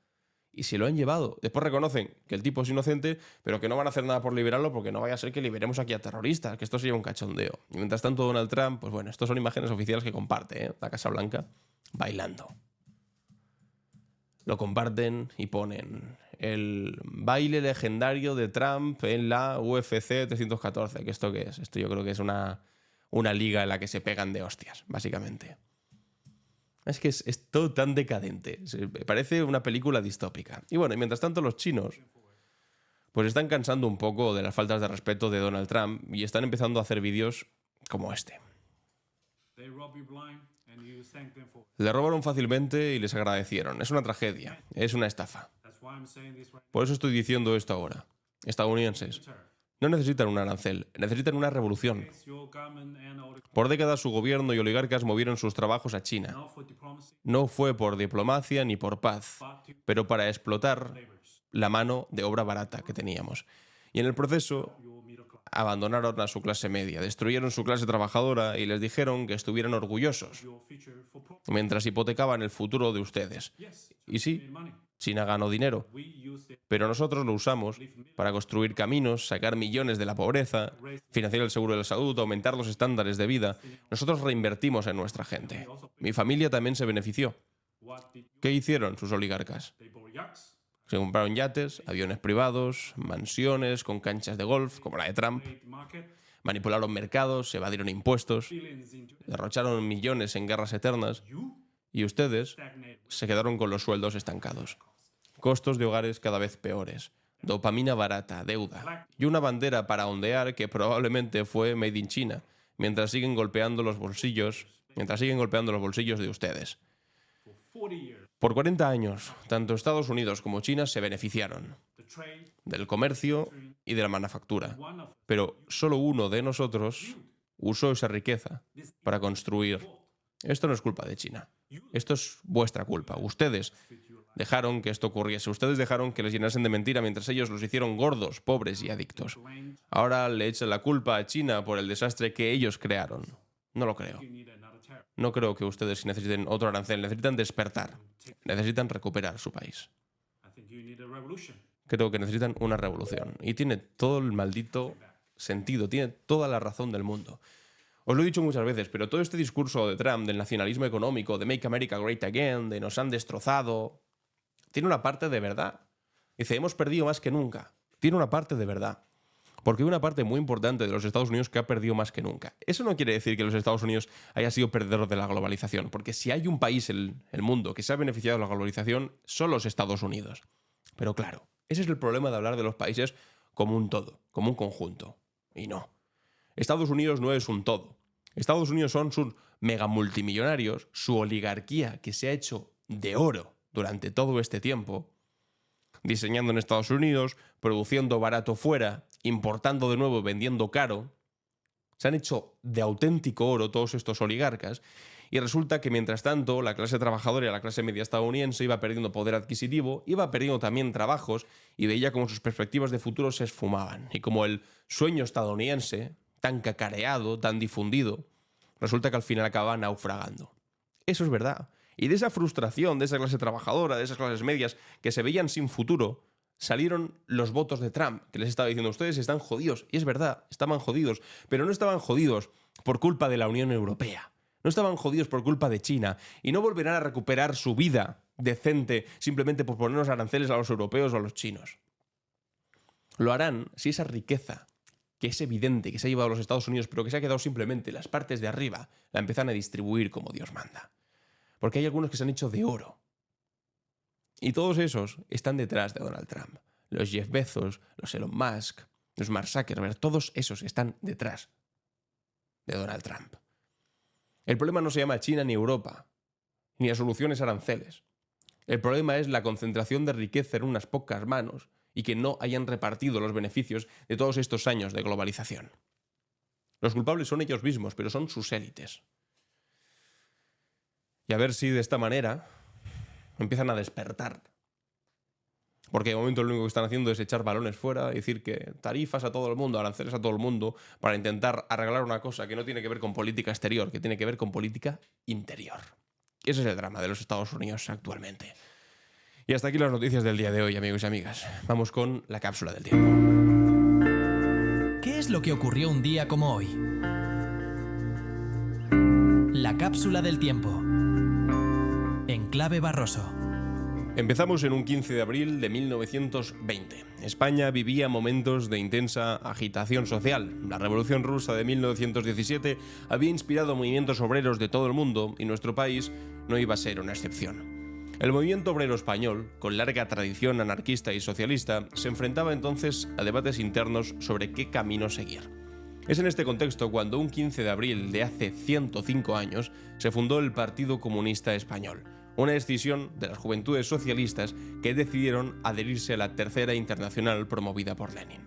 y se lo han llevado. Después reconocen que el tipo es inocente, pero que no van a hacer nada por liberarlo porque no vaya a ser que liberemos aquí a terroristas, que esto sería un cachondeo. Y mientras tanto Donald Trump, pues bueno, estas son imágenes oficiales que comparte, la Casa Blanca, bailando. Lo comparten y ponen el baile legendario de Trump en la UFC 314. ¿Que esto qué es? Esto yo creo que es una liga en la que se pegan de hostias, básicamente. Es que es todo tan decadente. Parece una película distópica. Y bueno, y mientras tanto los chinos pues están cansando un poco de las faltas de respeto de Donald Trump y están empezando a hacer vídeos como este. Le robaron fácilmente y les agradecieron. Es una tragedia, es una estafa. Por eso estoy diciendo esto ahora. Estadounidenses no necesitan un arancel, necesitan una revolución. Por décadas su gobierno y oligarcas movieron sus trabajos a China. No fue por diplomacia ni por paz, pero para explotar la mano de obra barata que teníamos. Y en el proceso abandonaron a su clase media, destruyeron su clase trabajadora y les dijeron que estuvieran orgullosos, mientras hipotecaban el futuro de ustedes. Y sí, China ganó dinero, pero nosotros lo usamos para construir caminos, sacar millones de la pobreza, financiar el seguro de la salud, aumentar los estándares de vida. Nosotros reinvertimos en nuestra gente. Mi familia también se benefició. ¿Qué hicieron sus oligarcas? Se compraron yates, aviones privados, mansiones con canchas de golf, como la de Trump. Manipularon mercados, evadieron impuestos, derrocharon millones en guerras eternas. Y ustedes se quedaron con los sueldos estancados. Costos de hogares cada vez peores. Dopamina barata, deuda. Y una bandera para ondear que probablemente fue Made in China, mientras siguen golpeando los bolsillos de ustedes. Por 40 años, tanto Estados Unidos como China se beneficiaron del comercio y de la manufactura. Pero solo uno de nosotros usó esa riqueza para construir. Esto no es culpa de China. Esto es vuestra culpa. Ustedes dejaron que esto ocurriese. Ustedes dejaron que les llenasen de mentira mientras ellos los hicieron gordos, pobres y adictos. Ahora le echan la culpa a China por el desastre que ellos crearon. No lo creo. No creo que ustedes necesiten otro arancel. Necesitan despertar. Necesitan recuperar su país. Creo que necesitan una revolución. Y tiene todo el maldito sentido. Tiene toda la razón del mundo. Os lo he dicho muchas veces, pero todo este discurso de Trump, del nacionalismo económico, de Make America Great Again, de nos han destrozado, tiene una parte de verdad. Dice, hemos perdido más que nunca. Tiene una parte de verdad. Porque hay una parte muy importante de los Estados Unidos que ha perdido más que nunca. Eso no quiere decir que los Estados Unidos haya sido perdedor de la globalización, porque si hay un país en el mundo que se ha beneficiado de la globalización, son los Estados Unidos. Pero claro, ese es el problema de hablar de los países como un todo, como un conjunto. Y no. Estados Unidos no es un todo. Estados Unidos son sus megamultimillonarios, su oligarquía que se ha hecho de oro durante todo este tiempo, diseñando en Estados Unidos, produciendo barato fuera, importando de nuevo, vendiendo caro. Se han hecho de auténtico oro todos estos oligarcas y resulta que mientras tanto la clase trabajadora y la clase media estadounidense iba perdiendo poder adquisitivo, iba perdiendo también trabajos y veía como sus perspectivas de futuro se esfumaban y como el sueño estadounidense, tan cacareado, tan difundido, resulta que al final acaba naufragando. Eso es verdad. Y de esa frustración de esa clase trabajadora, de esas clases medias que se veían sin futuro, salieron los votos de Trump, que les estaba diciendo, ustedes están jodidos. Y es verdad, estaban jodidos, pero no estaban jodidos por culpa de la Unión Europea. No estaban jodidos por culpa de China y no volverán a recuperar su vida decente simplemente por ponernos aranceles a los europeos o a los chinos. Lo harán si esa riqueza, que es evidente que se ha llevado a los Estados Unidos, pero que se ha quedado simplemente en las partes de arriba, la empiezan a distribuir como Dios manda. Porque hay algunos que se han hecho de oro. Y todos esos están detrás de Donald Trump. Los Jeff Bezos, los Elon Musk, los Mark Zuckerberg, todos esos están detrás de Donald Trump. El problema no se llama China ni Europa, ni las soluciones aranceles. El problema es la concentración de riqueza en unas pocas manos y que no hayan repartido los beneficios de todos estos años de globalización. Los culpables son ellos mismos, pero son sus élites. Y a ver si de esta manera empiezan a despertar. Porque de momento lo único que están haciendo es echar balones fuera, decir que tarifas a todo el mundo, aranceles a todo el mundo, para intentar arreglar una cosa que no tiene que ver con política exterior, que tiene que ver con política interior. Y ese es el drama de los Estados Unidos actualmente. Y hasta aquí las noticias del día de hoy, amigos y amigas. Vamos con la cápsula del tiempo. ¿Qué es lo que ocurrió un día como hoy? La cápsula del tiempo. En clave Barroso. Empezamos en un 15 de abril de 1920. España vivía momentos de intensa agitación social. La Revolución Rusa de 1917 había inspirado movimientos obreros de todo el mundo y nuestro país no iba a ser una excepción. El movimiento obrero español, con larga tradición anarquista y socialista, se enfrentaba entonces a debates internos sobre qué camino seguir. Es en este contexto cuando un 15 de abril de hace 105 años se fundó el Partido Comunista Español, una decisión de las juventudes socialistas que decidieron adherirse a la Tercera Internacional promovida por Lenin.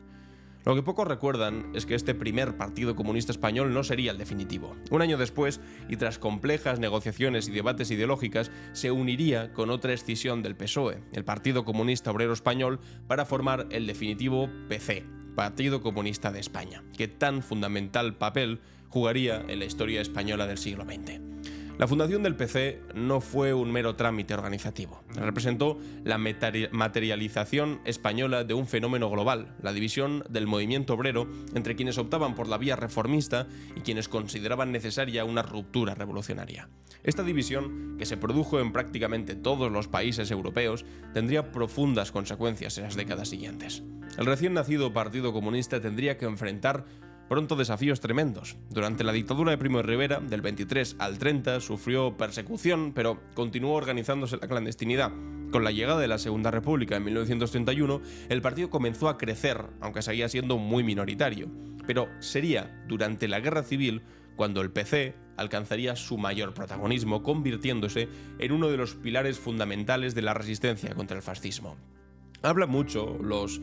Lo que pocos recuerdan es que este primer Partido Comunista Español no sería el definitivo. Un año después, y tras complejas negociaciones y debates ideológicas, se uniría con otra escisión del PSOE, el Partido Comunista Obrero Español, para formar el definitivo PC, Partido Comunista de España, que tan fundamental papel jugaría en la historia española del siglo XX. La fundación del PC no fue un mero trámite organizativo. Representó la materialización española de un fenómeno global, la división del movimiento obrero entre quienes optaban por la vía reformista y quienes consideraban necesaria una ruptura revolucionaria. Esta división, que se produjo en prácticamente todos los países europeos, tendría profundas consecuencias en las décadas siguientes. El recién nacido Partido Comunista tendría que enfrentar pronto desafíos tremendos. Durante la dictadura de Primo de Rivera, del 23 al 30, sufrió persecución, pero continuó organizándose en la clandestinidad. Con la llegada de la Segunda República en 1931, el partido comenzó a crecer, aunque seguía siendo muy minoritario. Pero sería durante la Guerra Civil cuando el PC alcanzaría su mayor protagonismo, convirtiéndose en uno de los pilares fundamentales de la resistencia contra el fascismo. Hablan mucho los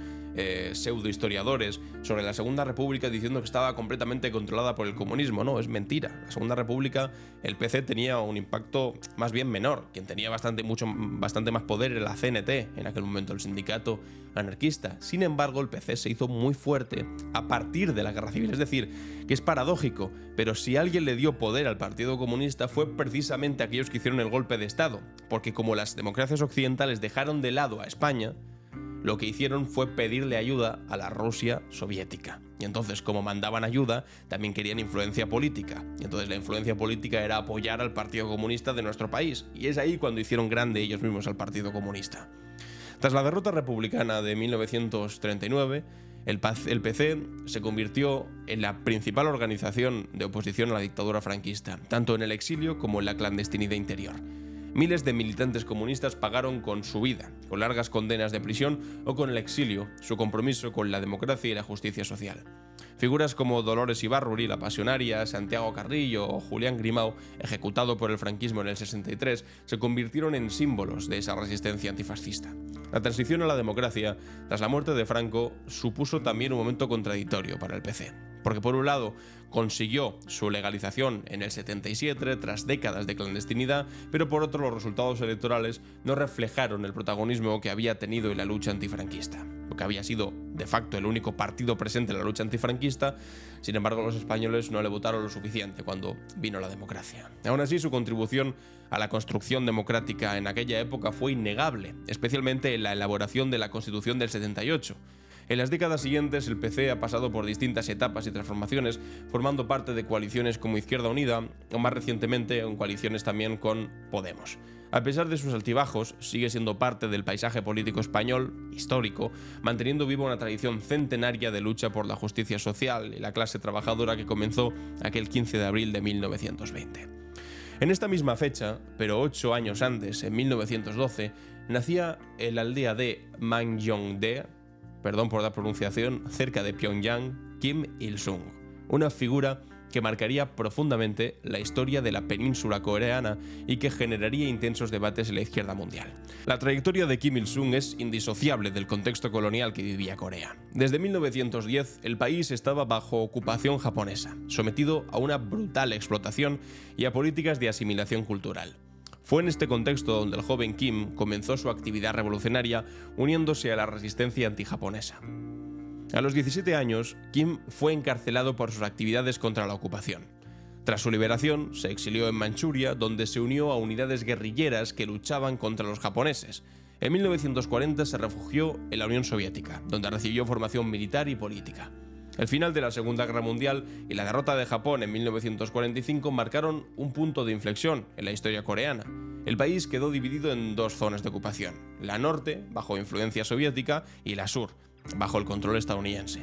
pseudohistoriadores sobre la Segunda República diciendo que estaba completamente controlada por el comunismo. No, es mentira. La Segunda República, el PC tenía un impacto más bien menor. Quien tenía bastante más poder era la CNT, en aquel momento el sindicato anarquista. Sin embargo, el PC se hizo muy fuerte a partir de la Guerra Civil. Es decir, que es paradójico, pero si alguien le dio poder al Partido Comunista fue precisamente aquellos que hicieron el golpe de Estado, porque como las democracias occidentales dejaron de lado a España, lo que hicieron fue pedirle ayuda a la Rusia soviética. Y entonces, como mandaban ayuda, también querían influencia política. Y entonces la influencia política era apoyar al Partido Comunista de nuestro país. Y es ahí cuando hicieron grande ellos mismos al Partido Comunista. Tras la derrota republicana de 1939, el PC se convirtió en la principal organización de oposición a la dictadura franquista, tanto en el exilio como en la clandestinidad interior. Miles de militantes comunistas pagaron con su vida, con largas condenas de prisión o con el exilio, su compromiso con la democracia y la justicia social. Figuras como Dolores Ibarruri, la Pasionaria, Santiago Carrillo o Julián Grimao, ejecutado por el franquismo en el 63, se convirtieron en símbolos de esa resistencia antifascista. La transición a la democracia, tras la muerte de Franco, supuso también un momento contradictorio para el PC. Porque por un lado consiguió su legalización en el 77 tras décadas de clandestinidad, pero por otro los resultados electorales no reflejaron el protagonismo que había tenido en la lucha antifranquista, porque había sido de facto el único partido presente en la lucha antifranquista. Sin embargo, los españoles no le votaron lo suficiente cuando vino la democracia. Aún así, su contribución a la construcción democrática en aquella época fue innegable, especialmente en la elaboración de la Constitución del 78. En las décadas siguientes, el PC ha pasado por distintas etapas y transformaciones, formando parte de coaliciones como Izquierda Unida o más recientemente en coaliciones también con Podemos. A pesar de sus altibajos, sigue siendo parte del paisaje político español, histórico, manteniendo viva una tradición centenaria de lucha por la justicia social y la clase trabajadora que comenzó aquel 15 de abril de 1920. En esta misma fecha, pero 8 años antes, en 1912, nacía en la aldea de Mangyongdae, perdón por la pronunciación, cerca de Pyongyang, Kim Il-sung, una figura que marcaría profundamente la historia de la península coreana y que generaría intensos debates en la izquierda mundial. La trayectoria de Kim Il-sung es indisociable del contexto colonial que vivía Corea. Desde 1910, el país estaba bajo ocupación japonesa, sometido a una brutal explotación y a políticas de asimilación cultural. Fue en este contexto donde el joven Kim comenzó su actividad revolucionaria uniéndose a la resistencia antijaponesa. A los 17 años, Kim fue encarcelado por sus actividades contra la ocupación. Tras su liberación, se exilió en Manchuria, donde se unió a unidades guerrilleras que luchaban contra los japoneses. En 1940 se refugió en la Unión Soviética, donde recibió formación militar y política. El final de la Segunda Guerra Mundial y la derrota de Japón en 1945 marcaron un punto de inflexión en la historia coreana. El país quedó dividido en dos zonas de ocupación, la norte, bajo influencia soviética, y la sur, bajo el control estadounidense.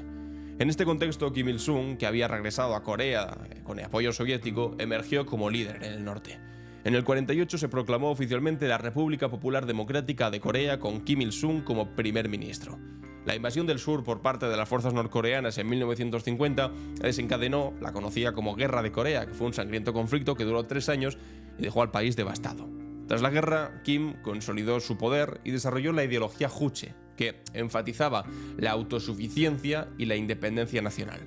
En este contexto, Kim Il-sung, que había regresado a Corea con el apoyo soviético, emergió como líder en el norte. En el 48 se proclamó oficialmente la República Popular Democrática de Corea con Kim Il-sung como primer ministro. La invasión del sur por parte de las fuerzas norcoreanas en 1950 desencadenó la conocida como Guerra de Corea, que fue un sangriento conflicto que duró 3 años y dejó al país devastado. Tras la guerra, Kim consolidó su poder y desarrolló la ideología Juche, que enfatizaba la autosuficiencia y la independencia nacional.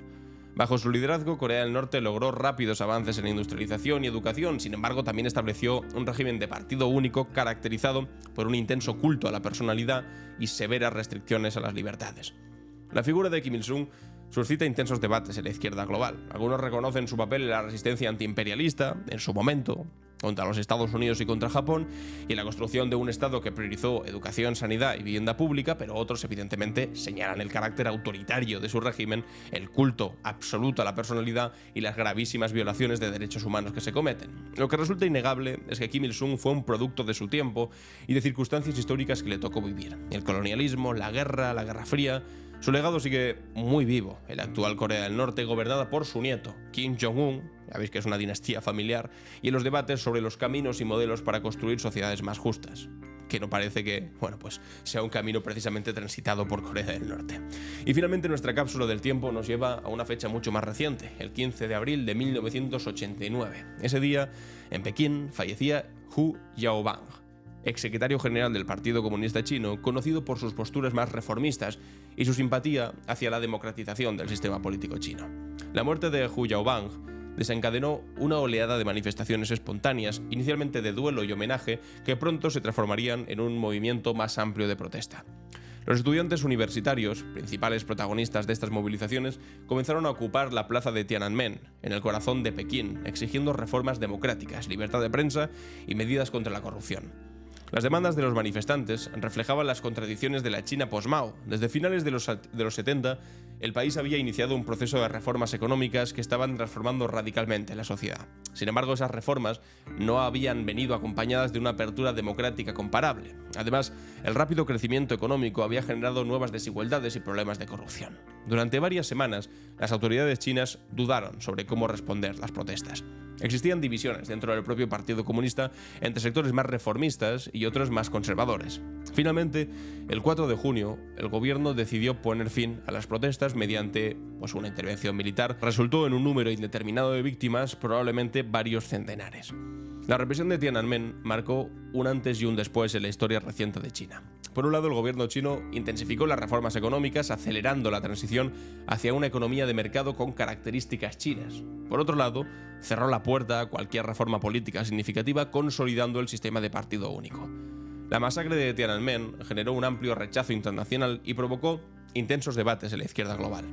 Bajo su liderazgo, Corea del Norte logró rápidos avances en industrialización y educación, sin embargo también estableció un régimen de partido único caracterizado por un intenso culto a la personalidad y severas restricciones a las libertades. La figura de Kim Il-sung suscita intensos debates en la izquierda global. Algunos reconocen su papel en la resistencia antiimperialista, en su momento, contra los Estados Unidos y contra Japón, y en la construcción de un Estado que priorizó educación, sanidad y vivienda pública, pero otros evidentemente señalan el carácter autoritario de su régimen, el culto absoluto a la personalidad y las gravísimas violaciones de derechos humanos que se cometen. Lo que resulta innegable es que Kim Il-sung fue un producto de su tiempo y de circunstancias históricas que le tocó vivir. El colonialismo, la Guerra Fría. Su legado sigue muy vivo en la actual Corea del Norte, gobernada por su nieto, Kim Jong-un, ya veis que es una dinastía familiar, y en los debates sobre los caminos y modelos para construir sociedades más justas, que no parece que, sea un camino precisamente transitado por Corea del Norte. Y finalmente nuestra cápsula del tiempo nos lleva a una fecha mucho más reciente, el 15 de abril de 1989. Ese día, en Pekín, fallecía Hu Yaobang, exsecretario general del Partido Comunista Chino, conocido por sus posturas más reformistas y su simpatía hacia la democratización del sistema político chino. La muerte de Hu Yaobang desencadenó una oleada de manifestaciones espontáneas, inicialmente de duelo y homenaje, que pronto se transformarían en un movimiento más amplio de protesta. Los estudiantes universitarios, principales protagonistas de estas movilizaciones, comenzaron a ocupar la plaza de Tiananmen, en el corazón de Pekín, exigiendo reformas democráticas, libertad de prensa y medidas contra la corrupción. Las demandas de los manifestantes reflejaban las contradicciones de la China post-Mao. Desde finales de los 70, el país había iniciado un proceso de reformas económicas que estaban transformando radicalmente la sociedad. Sin embargo, esas reformas no habían venido acompañadas de una apertura democrática comparable. Además, el rápido crecimiento económico había generado nuevas desigualdades y problemas de corrupción. Durante varias semanas, las autoridades chinas dudaron sobre cómo responder las protestas. Existían divisiones dentro del propio Partido Comunista entre sectores más reformistas y otros más conservadores. Finalmente, el 4 de junio, el gobierno decidió poner fin a las protestas mediante una intervención militar. Resultó en un número indeterminado de víctimas, probablemente varios centenares. La represión de Tiananmen marcó un antes y un después en la historia reciente de China. Por un lado, el gobierno chino intensificó las reformas económicas, acelerando la transición hacia una economía de mercado con características chinas. Por otro lado, cerró la puerta a cualquier reforma política significativa, consolidando el sistema de partido único. La masacre de Tiananmen generó un amplio rechazo internacional y provocó intensos debates en la izquierda global.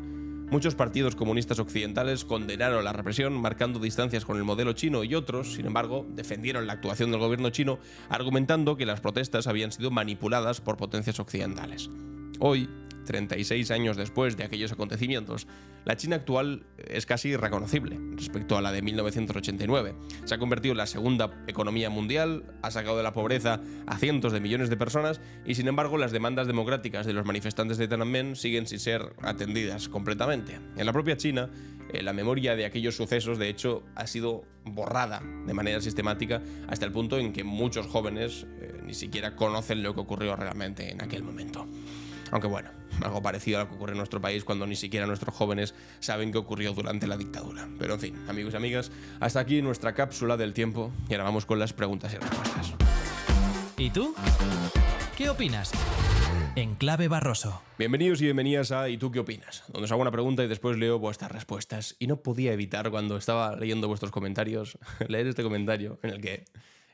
Muchos partidos comunistas occidentales condenaron la represión, marcando distancias con el modelo chino, y otros, sin embargo, defendieron la actuación del gobierno chino, argumentando que las protestas habían sido manipuladas por potencias occidentales. Hoy, 36 años después de aquellos acontecimientos, la China actual es casi irreconocible respecto a la de 1989. Se ha convertido en la segunda economía mundial, ha sacado de la pobreza a cientos de millones de personas y, sin embargo, las demandas democráticas de los manifestantes de Tiananmen siguen sin ser atendidas completamente. En la propia China, la memoria de aquellos sucesos, de hecho, ha sido borrada de manera sistemática hasta el punto en que muchos jóvenes ni siquiera conocen lo que ocurrió realmente en aquel momento. Aunque bueno, algo parecido a lo que ocurre en nuestro país cuando ni siquiera nuestros jóvenes saben qué ocurrió durante la dictadura. Pero en fin, amigos y amigas, hasta aquí nuestra cápsula del tiempo y ahora vamos con las preguntas y respuestas. ¿Y tú? ¿Qué opinas? En Clave Barroso. Bienvenidos y bienvenidas a ¿Y tú qué opinas?, donde os hago una pregunta y después leo vuestras respuestas. Y no podía evitar, cuando estaba leyendo vuestros comentarios, leer este comentario en el que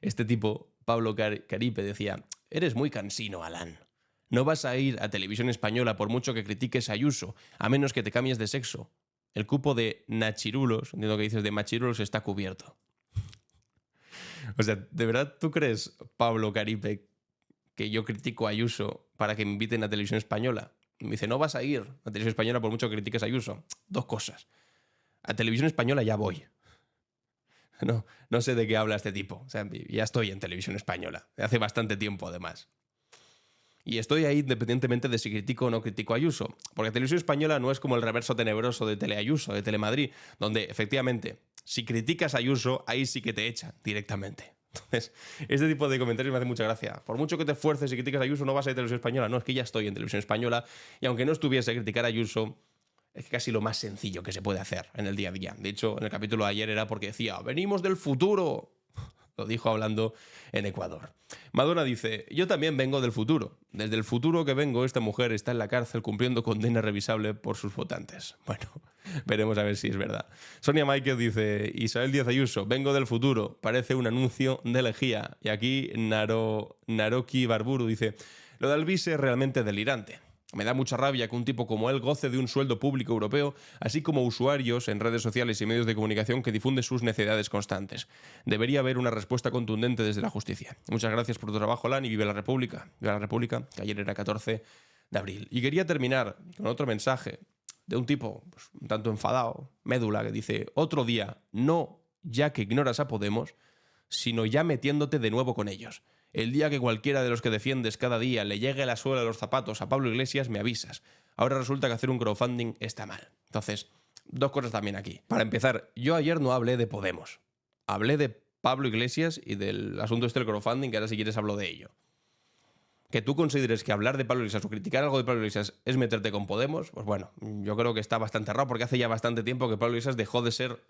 este tipo, Pablo Caripe, decía: eres muy cansino, Alan. No vas a ir a Televisión Española por mucho que critiques a Ayuso, a menos que te cambies de sexo. El cupo de nachirulos, entiendo que dices de machirulos, está cubierto. O sea, ¿de verdad tú crees, Pablo Caripe, que yo critico a Ayuso para que me inviten a Televisión Española? Me dice: no vas a ir a Televisión Española por mucho que critiques a Ayuso. Dos cosas. A Televisión Española ya voy. No sé de qué habla este tipo. O sea, ya estoy en Televisión Española. Hace bastante tiempo, además. Y estoy ahí independientemente de si critico o no critico a Ayuso. Porque Televisión Española no es como el reverso tenebroso de Teleayuso, de Telemadrid, donde efectivamente, si criticas a Ayuso, ahí sí que te echan directamente. Entonces, este tipo de comentarios me hace mucha gracia. Por mucho que te esfuerces y critiques a Ayuso, no vas a ir a Televisión Española. No, es que ya estoy en Televisión Española y aunque no estuviese a criticar a Ayuso, es casi lo más sencillo que se puede hacer en el día a día. De hecho, en el capítulo de ayer era porque decía, venimos del futuro. Lo dijo hablando en Ecuador. Madonna dice, yo también vengo del futuro. Desde el futuro que vengo, esta mujer está en la cárcel cumpliendo condena revisable por sus votantes. Bueno, veremos a ver si es verdad. Sonia Michael dice, Isabel Díaz Ayuso, vengo del futuro. Parece un anuncio de lejía. Y aquí Naroki Barburu dice, lo de Alvise es realmente delirante. Me da mucha rabia que un tipo como él goce de un sueldo público europeo, así como usuarios en redes sociales y medios de comunicación que difunden sus necedades constantes. Debería haber una respuesta contundente desde la justicia. Muchas gracias por tu trabajo, Lan, y vive la República. Vive la República, que ayer era 14 de abril. Y quería terminar con otro mensaje de un tipo pues, un tanto enfadado, Médula, que dice, otro día, no ya que ignoras a Podemos, sino ya metiéndote de nuevo con ellos. El día que cualquiera de los que defiendes cada día le llegue a la suela de los zapatos a Pablo Iglesias, me avisas. Ahora resulta que hacer un crowdfunding está mal. Entonces, dos cosas también aquí. Para empezar, yo ayer no hablé de Podemos. Hablé de Pablo Iglesias y del asunto este del crowdfunding, que ahora si quieres hablo de ello. Que tú consideres que hablar de Pablo Iglesias o criticar algo de Pablo Iglesias es meterte con Podemos, pues bueno, yo creo que está bastante errado porque hace ya bastante tiempo que Pablo Iglesias dejó de ser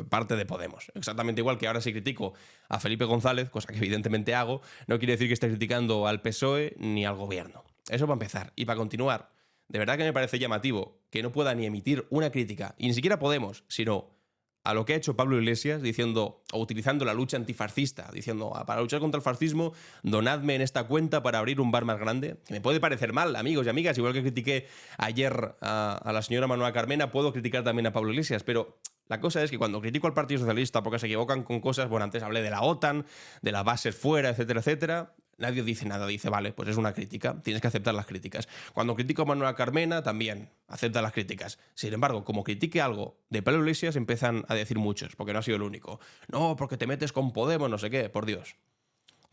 parte de Podemos. Exactamente igual que ahora si critico a Felipe González, cosa que evidentemente hago, no quiere decir que esté criticando al PSOE ni al gobierno. Eso para empezar. Y para continuar, de verdad que me parece llamativo que no pueda ni emitir una crítica, y ni siquiera Podemos, sino a lo que ha hecho Pablo Iglesias, diciendo o utilizando la lucha antifascista, diciendo, para luchar contra el fascismo, donadme en esta cuenta para abrir un bar más grande. Que me puede parecer mal, amigos y amigas, igual que critiqué ayer a la señora Manuela Carmena, puedo criticar también a Pablo Iglesias, pero la cosa es que cuando critico al Partido Socialista porque se equivocan con cosas, bueno, antes hablé de la OTAN, de las bases fuera, etcétera, etcétera, nadie dice nada, dice, vale, pues es una crítica, tienes que aceptar las críticas. Cuando critico a Manuela Carmena, también acepta las críticas. Sin embargo, como critique algo de Pablo Iglesias, empiezan a decir muchos, porque no ha sido el único. No, porque te metes con Podemos, no sé qué, por Dios.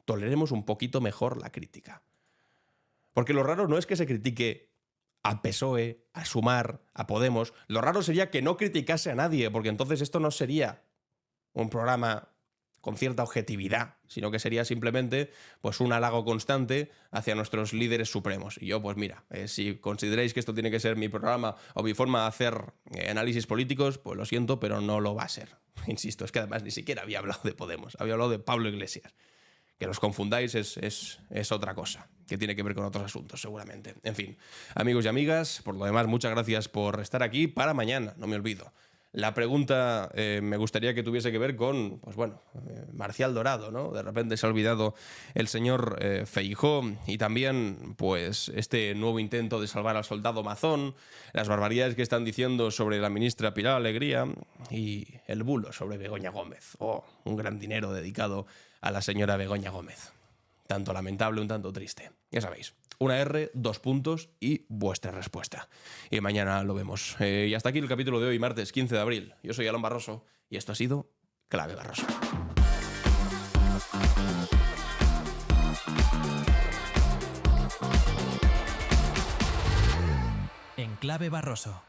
Toleremos un poquito mejor la crítica. Porque lo raro no es que se critique a PSOE, a Sumar, a Podemos. Lo raro sería que no criticase a nadie, porque entonces esto no sería un programa con cierta objetividad, sino que sería simplemente pues un halago constante hacia nuestros líderes supremos. Y yo, pues mira, si consideráis que esto tiene que ser mi programa o mi forma de hacer análisis políticos, pues lo siento, pero no lo va a ser. Insisto, es que además ni siquiera había hablado de Podemos, había hablado de Pablo Iglesias. Que los confundáis es otra cosa, que tiene que ver con otros asuntos, seguramente. En fin, amigos y amigas, por lo demás, muchas gracias por estar aquí. Para mañana, no me olvido. La pregunta me gustaría que tuviese que ver con, pues bueno, Marcial Dorado, ¿no? De repente se ha olvidado el señor Feijóo y también, pues, este nuevo intento de salvar al soldado Mazón, las barbaridades que están diciendo sobre la ministra Pilar Alegría y el bulo sobre Begoña Gómez. Oh, un gran dinero dedicado a la señora Begoña Gómez. Tanto lamentable, un tanto triste. Ya sabéis, una R, 2 puntos y vuestra respuesta. Y mañana lo vemos. Y hasta aquí el capítulo de hoy, martes 15 de abril. Yo soy Alan Barroso y esto ha sido Clave Barroso. En Clave Barroso.